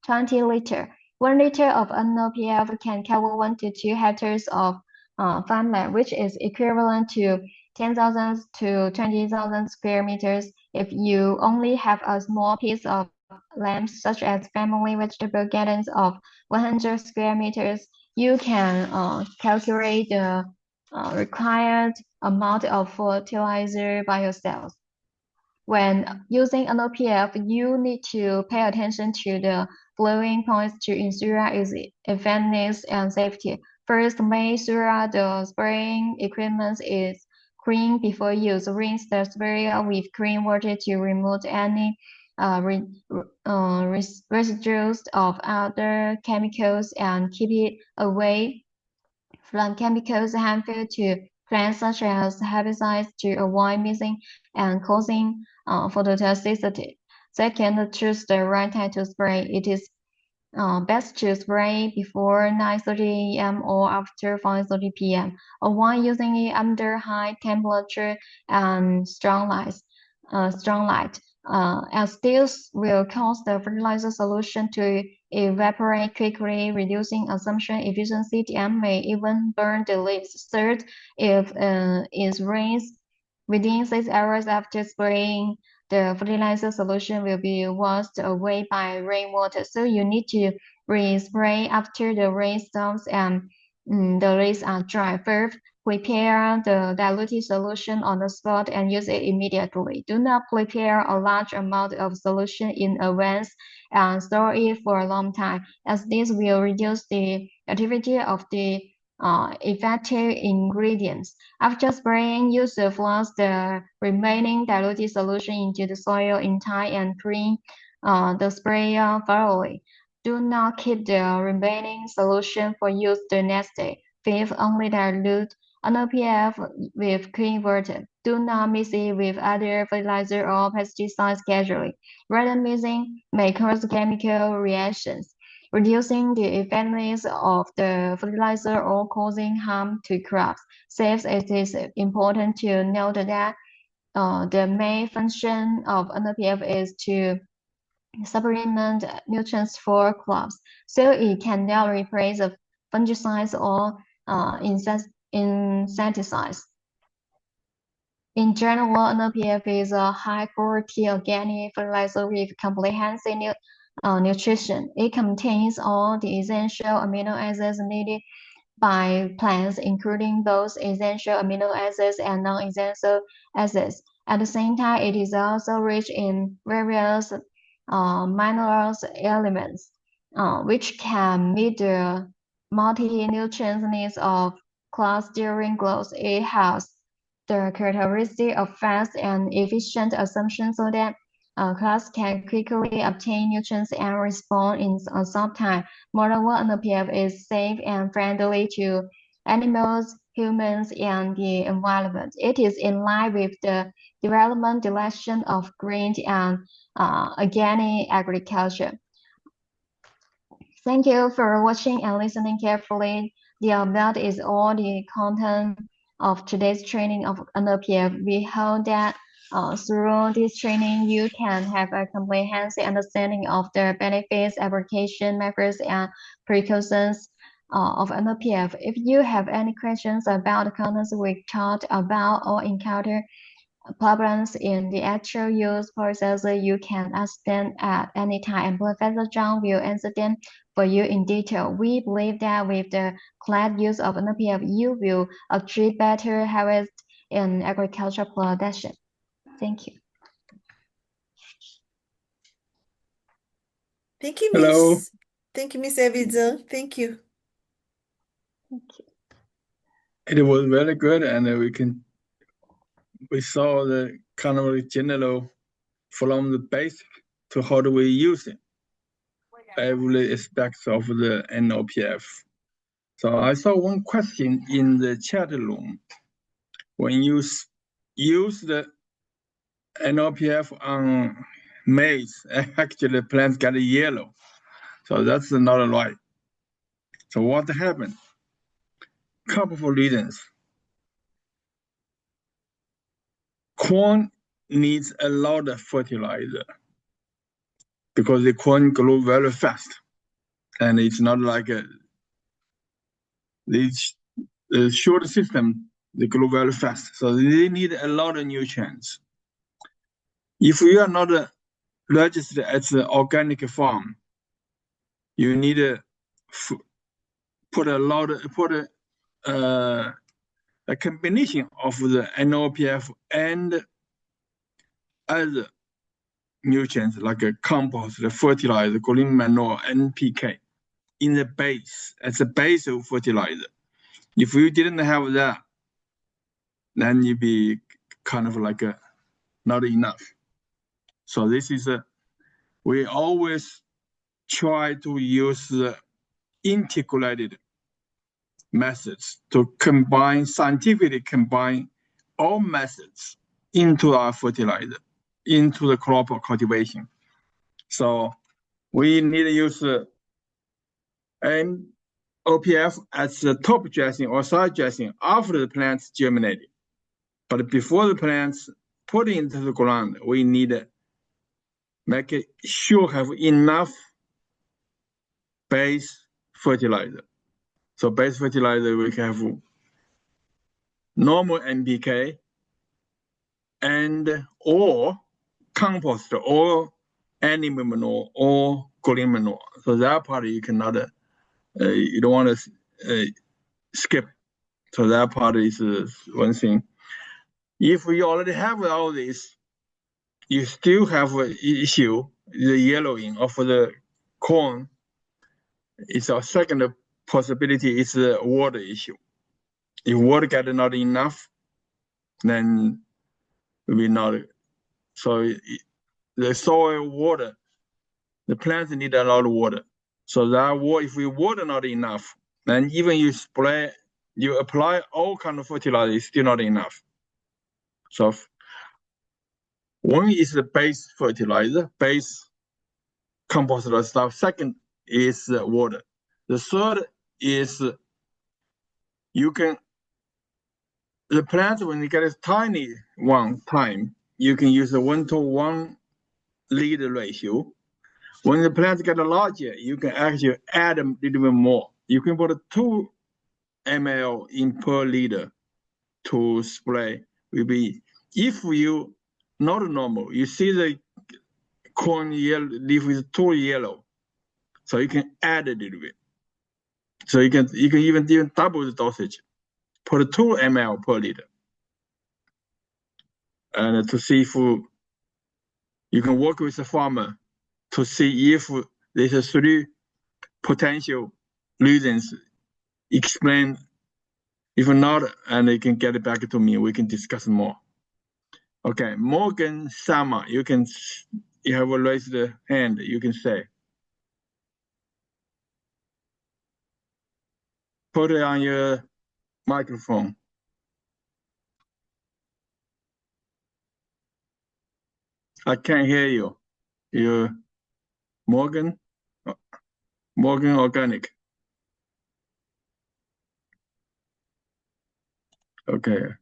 20 liter. 1 liter of NPF can cover 1 to 2 hectares of farmland, which is equivalent to 10,000 to 20,000 square meters. If you only have a small piece of land, such as family vegetable gardens of 100 square meters, you can calculate the required amount of fertilizer by yourself. When using NPF, you need to pay attention to the following points to ensure its effectiveness and safety. First, make sure the spraying equipment is clean before use. Rinse the sprayer with clean water to remove any residues of other chemicals and keep it away from chemicals harmful to plants such as herbicides to avoid missing and causing phototoxicity. Second, choose the right time to spray. It is best to spray before 9:30 a.m. or after 5:30 p.m. Avoid using it under high temperature and strong light, as this will cause the fertilizer solution to evaporate quickly, reducing assumption efficiency and may even burn the leaves. Third, if it rains within 6 hours after spraying, the fertilizer solution will be washed away by rainwater. So you need to re-spray after the rain stops and the leaves are dry. First, prepare the diluted solution on the spot and use it immediately. Do not prepare a large amount of solution in advance and store it for a long time, as this will reduce the activity of the effective ingredients. After spraying, you should flush the remaining diluted solution into the soil in time and clean the sprayer thoroughly. Do not keep the remaining solution for use the next day. Fifth, only dilute NPF with clean water. Do not mix it with other fertilizer or pesticides casually. Rather mixing may cause chemical reactions, reducing the effectiveness of the fertilizer or causing harm to crops. Sixth, it is important to note that the main function of NPF is to supplement nutrients for crops, so it cannot replace the fungicides or insecticides. In general, NPF is a high-quality organic fertilizer with comprehensive nutrition. It contains all the essential amino acids needed by plants, including both essential amino acids and non-essential acids. At the same time, it is also rich in various minerals elements, which can meet the multi-nutrient needs of crops during growth. It has the characteristic of fast and efficient absorption so that crops can quickly obtain nutrients and respond in a short time. Moreover, NPF is safe and friendly to animals, humans, and the environment. It is in line with the development direction of green and organic agriculture. Thank you for watching and listening carefully. The above is all the content of today's training of NPF. We hope that through this training, you can have a comprehensive understanding of the benefits, application methods, and precautions of NPF. If you have any questions about the contents we talked about or encounter problems in the actual use process, you can ask them at any time, and Professor Zhang will answer them for you in detail. We believe that with the correct use of NPF, you will achieve better harvest in agricultural production. Thank you. Thank you, Hello. Miss. Thank you, Miss Abby Zeng. Thank you. Thank you. It was very good, and we saw the kind of general from the basic to how do we use it, every aspects of the NOPF. So I saw one question in the chat room. When you use the NOPF on maize, actually the plants get yellow. So that's not right. So what happened? Couple of reasons. Corn needs a lot of fertilizer because the corn grows very fast, and it's not like the short system. They grow very fast, so they need a lot of nutrients. If you are not registered as an organic farm, you need to put a combination of the NOPF and other nutrients like a compost, the fertilizer, green manure, NPK in the base as a base of fertilizer. If you didn't have that, then you'd be kind of like not enough. So this is we always try to use the integrated methods to scientifically combine all methods into our fertilizer, into the crop cultivation. So we need to use NOPF as the top dressing or side dressing after the plants germinated. But before the plants put into the ground, we need to make sure have enough base fertilizer. So base fertilizer, we have normal NPK and or compost or animal manure or green manure. So that part you cannot, you don't want to skip. So that part is one thing. If we already have all this, you still have an issue, the yellowing of the corn. It's a second possibility is the water issue. If water get not enough, then we not. So the soil water, the plants need a lot of water. So that water, if we water not enough, then even you apply all kind of fertilizer, it's still not enough. So one is the base fertilizer, base compost stuff. Second is water. The third is the plant, when you get a tiny one time, you can use a 1-to-1 lead ratio. When the plants get larger, you can actually add a little bit more. You can put 2 ml in per liter to spray. If you not normal, you see the corn yellow leaf is too yellow, so you can add a little bit. So you can even double the dosage, put 2 ml per liter, and to see if you can work with the farmer to see if there's 3 potential reasons explain. If not, and they can get it back to me, we can discuss more. Okay, Morgan Sama, you have raised the hand, you can say. Put it on your microphone. I can't hear you. You, Morgan Organic. Okay.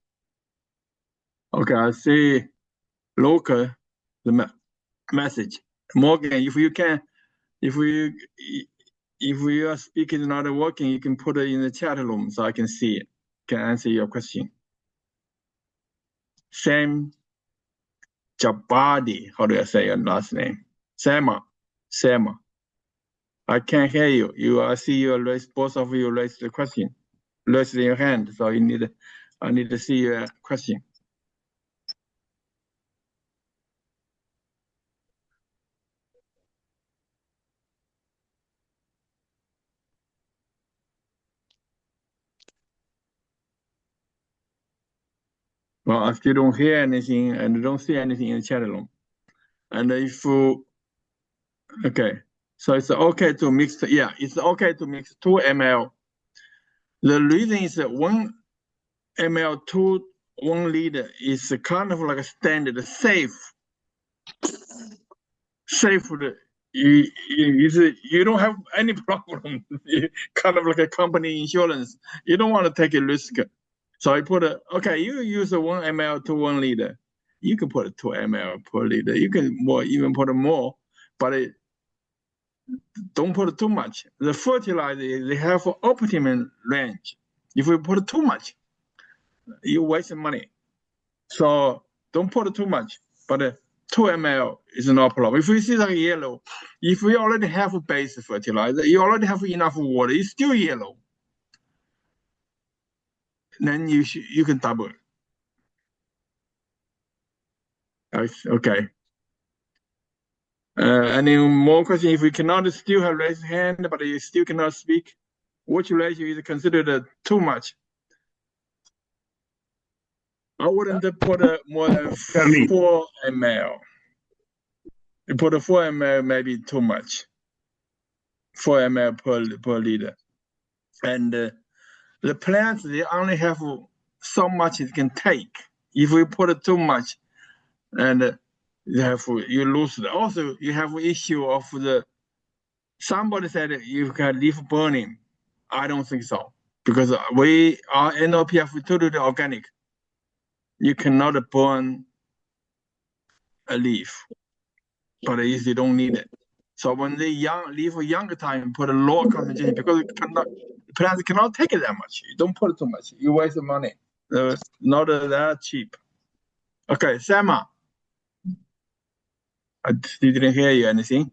Okay, I see local the message. Morgan, if you if your speaker is not working, you can put it in the chat room so I can see it, can answer your question. Sam Jabadi, how do I say your last name? Sama. I can't hear you. I see you raise, both of you raise the question. Raise your hand, so I need to see your question. Well, I still don't hear anything and don't see anything in the chat room. And if okay, so it's okay to mix. Yeah, it's okay to mix 2 ml. The reason is that 1 ml to 1 liter is kind of like a standard, safe. You don't have any problem. Kind of like a company insurance. You don't want to take a risk. So I put okay, you use a 1 ml to 1 liter. You can put a 2 ml per liter. You can even put more, but don't put too much. The fertilizer, they have an optimum range. If you put too much, you waste money. So don't put too much, but 2 ml is no problem. If you see like yellow, if we already have a base fertilizer, you already have enough water, it's still yellow. Then you can double. Okay. Any more questions? If we cannot still have raised hand, but you still cannot speak, which ratio is considered too much? I wouldn't put more than 4 ml. You put a 4 ml, maybe too much. 4 ml per liter. And the plants, they only have so much it can take. If we put too much, and you lose it. Also, you have issue of somebody said you can leaf burning. I don't think so, because our NOPF is totally organic. You cannot burn a leaf, but you don't need it. So when they leave a younger time, put a lower concentration, because plants cannot take it that much. You don't put too much. You waste the money. Not that cheap. Okay, Sama. I didn't hear you anything.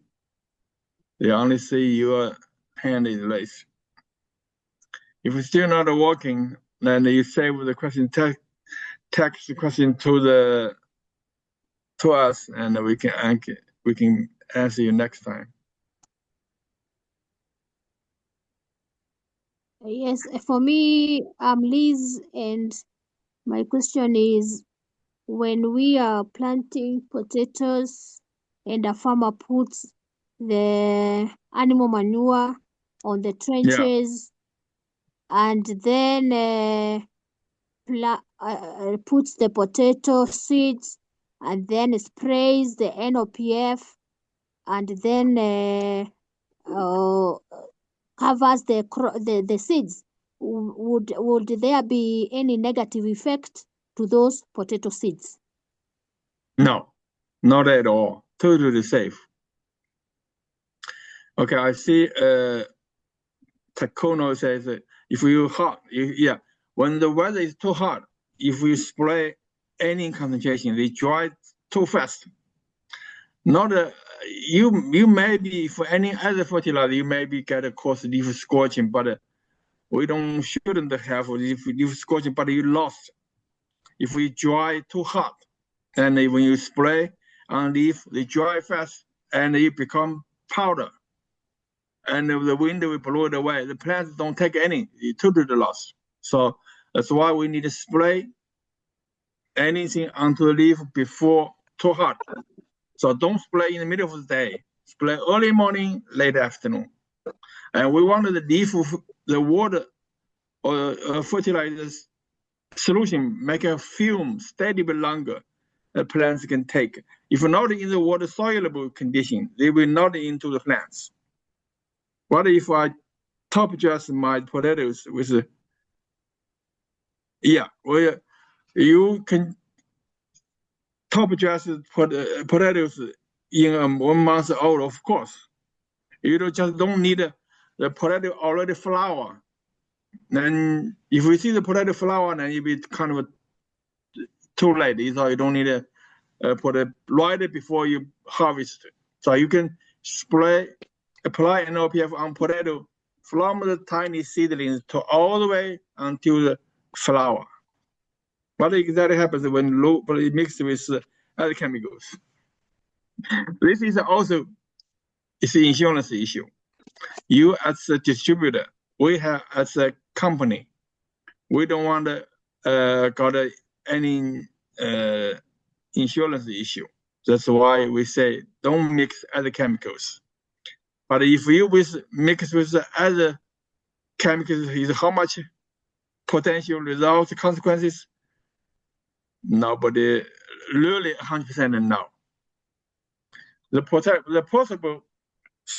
They only see your hand is raised. If it's still not working, then you save the question, text the question to us, and we can answer you next time. Yes, for me, I'm Liz, and my question is, when we are planting potatoes and a farmer puts the animal manure on the trenches, and then puts the potato seeds and then sprays the NOPF and then covers the seeds, would there be any negative effect to those potato seeds? No, not at all. Totally safe. Okay, I see Takono says if you hot, when the weather is too hot, if we spray any concentration, they dry too fast. Not you maybe for any other fertilizer, you maybe get a cause leaf scorching, but we shouldn't have leaf scorching, but you lost. If we dry too hot, and when you spray on leaf, they dry fast and it become powder. And the wind will blow it away. The plants don't take any, it's totally lost. So that's why we need to spray anything onto the leaf before too hot. So don't spray in the middle of the day. Spray early morning, late afternoon. And we want the leaf, the water or fertilizer solution make a film steady but longer. The plants can take. If not in the water soluble condition, they will not into the plants. What if I top dress my potatoes with you can top dress potatoes in 1 month old, of course. You just don't need the potato already flower. Then if we see the potato flower, then it'll be kind of too late. So you don't need to put it right before you harvest it. So you can apply NOPF on potato from the tiny seedlings to all the way until the flower. What exactly happens when it mixed with other chemicals? This is also it's an insurance issue. You as a distributor, we have as a company, we don't want to got any insurance issue. That's why we say don't mix other chemicals. But if you mix with other chemicals, is how much potential results, consequences? Nobody really 100% know. The possible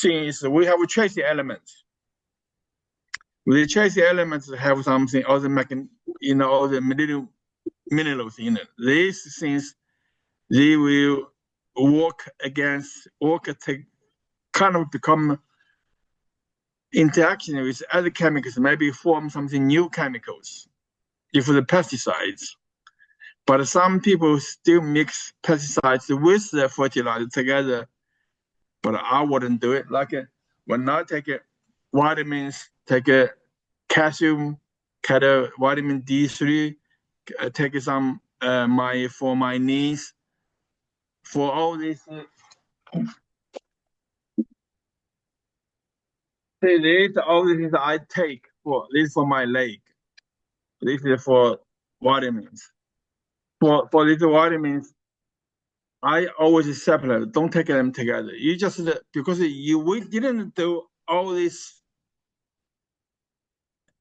thing is we have trace elements. The trace elements have something other all the minerals in it. These things they will kind of become interaction with other chemicals, maybe form something new chemicals, if the pesticides. But some people still mix pesticides with the fertilizer together. But I wouldn't do it. Like when I take vitamins, take calcium, vitamin D3, take some for my knees, for all these. These all the things I take for this for my leg. This is for vitamins. For these vitamins, I always separate. Don't take them together. You just because we didn't do all this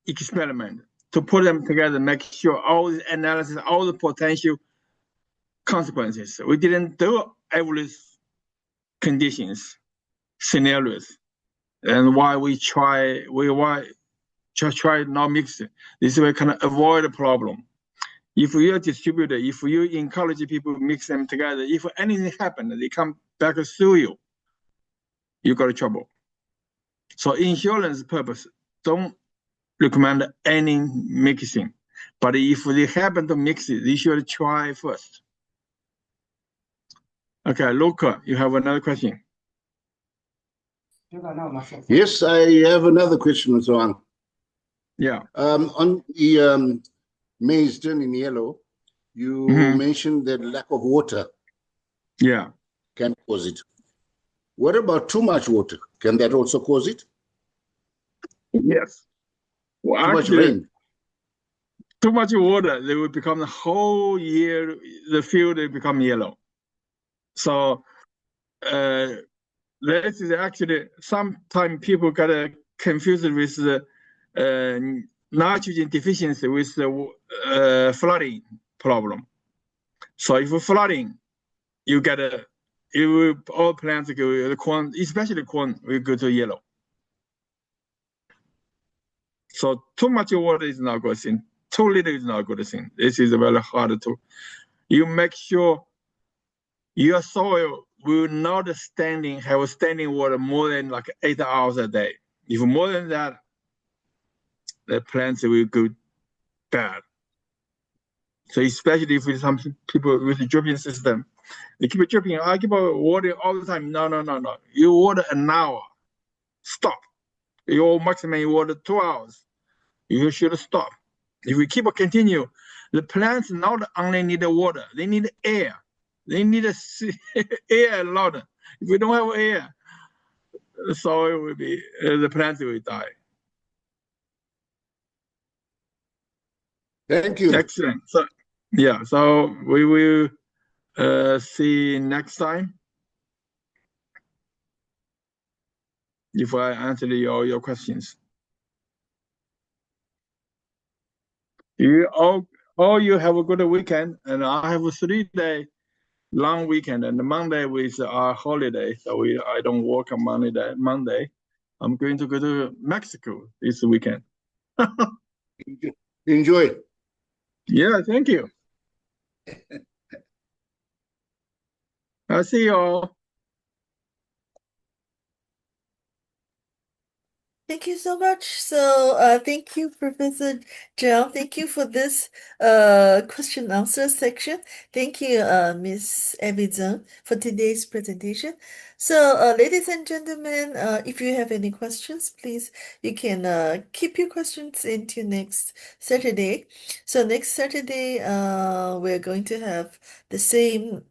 experiment to put them together, make sure all the analysis, all the potential consequences. We didn't do every conditions, scenarios, and why try not mix it. This way can avoid the problem. If you're a distributor, if you encourage people to mix them together, if anything happens, they come back to sue you, you got trouble. So insurance purpose, don't recommend any mixing. But if they happen to mix it, they should try first. Okay, Luca, you have another question? Yes, I have another question, Zeng. Yeah. On the maize turning yellow, you mentioned that lack of water can cause it. What about too much water? Can that also cause it? Yes. Well, too much rain. Too much water, they will become the whole year, the field will become yellow. So this is actually, sometimes people get confused with the nitrogen deficiency with the flooding problem. So if flooding, you get all plants go, the corn, especially corn, will go to yellow. So too much water is not a good thing. Too little is not a good thing. This is very hard to. You make sure your soil will not have standing water more than like 8 hours a day. If more than that, the plants will go bad. So especially if some people with the dripping system, they keep dripping. I keep watering all the time. No. You water an hour. Stop. You maximum water 2 hours. You should stop. If we keep continue, the plants not only need water, they need air. They need air a lot. If we don't have air, the soil will be, the plants will die. Thank you. Excellent. So, yeah, so we will see next time. If I answered all your questions. You you have a good weekend, and I have a 3-day long weekend, and Monday is our holiday, so I don't work on Monday. I'm going to go to Mexico this weekend. Enjoy. Yeah, thank you. I'll see you all. Thank you so much. So, thank you, Professor Zhang. Thank you for this question and answer section. Thank you, Miss Abby Zeng, for today's presentation. So, ladies and gentlemen, if you have any questions, please, you can keep your questions into next Saturday. So, next Saturday, we're going to have the same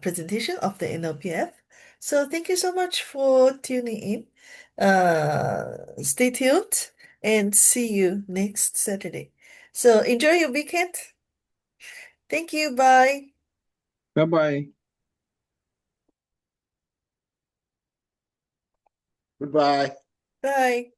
presentation of the NLPF. So, thank you so much for tuning in. Stay tuned and see you next Saturday. So enjoy your weekend. Thank you. Bye. Bye-bye. Goodbye. Bye.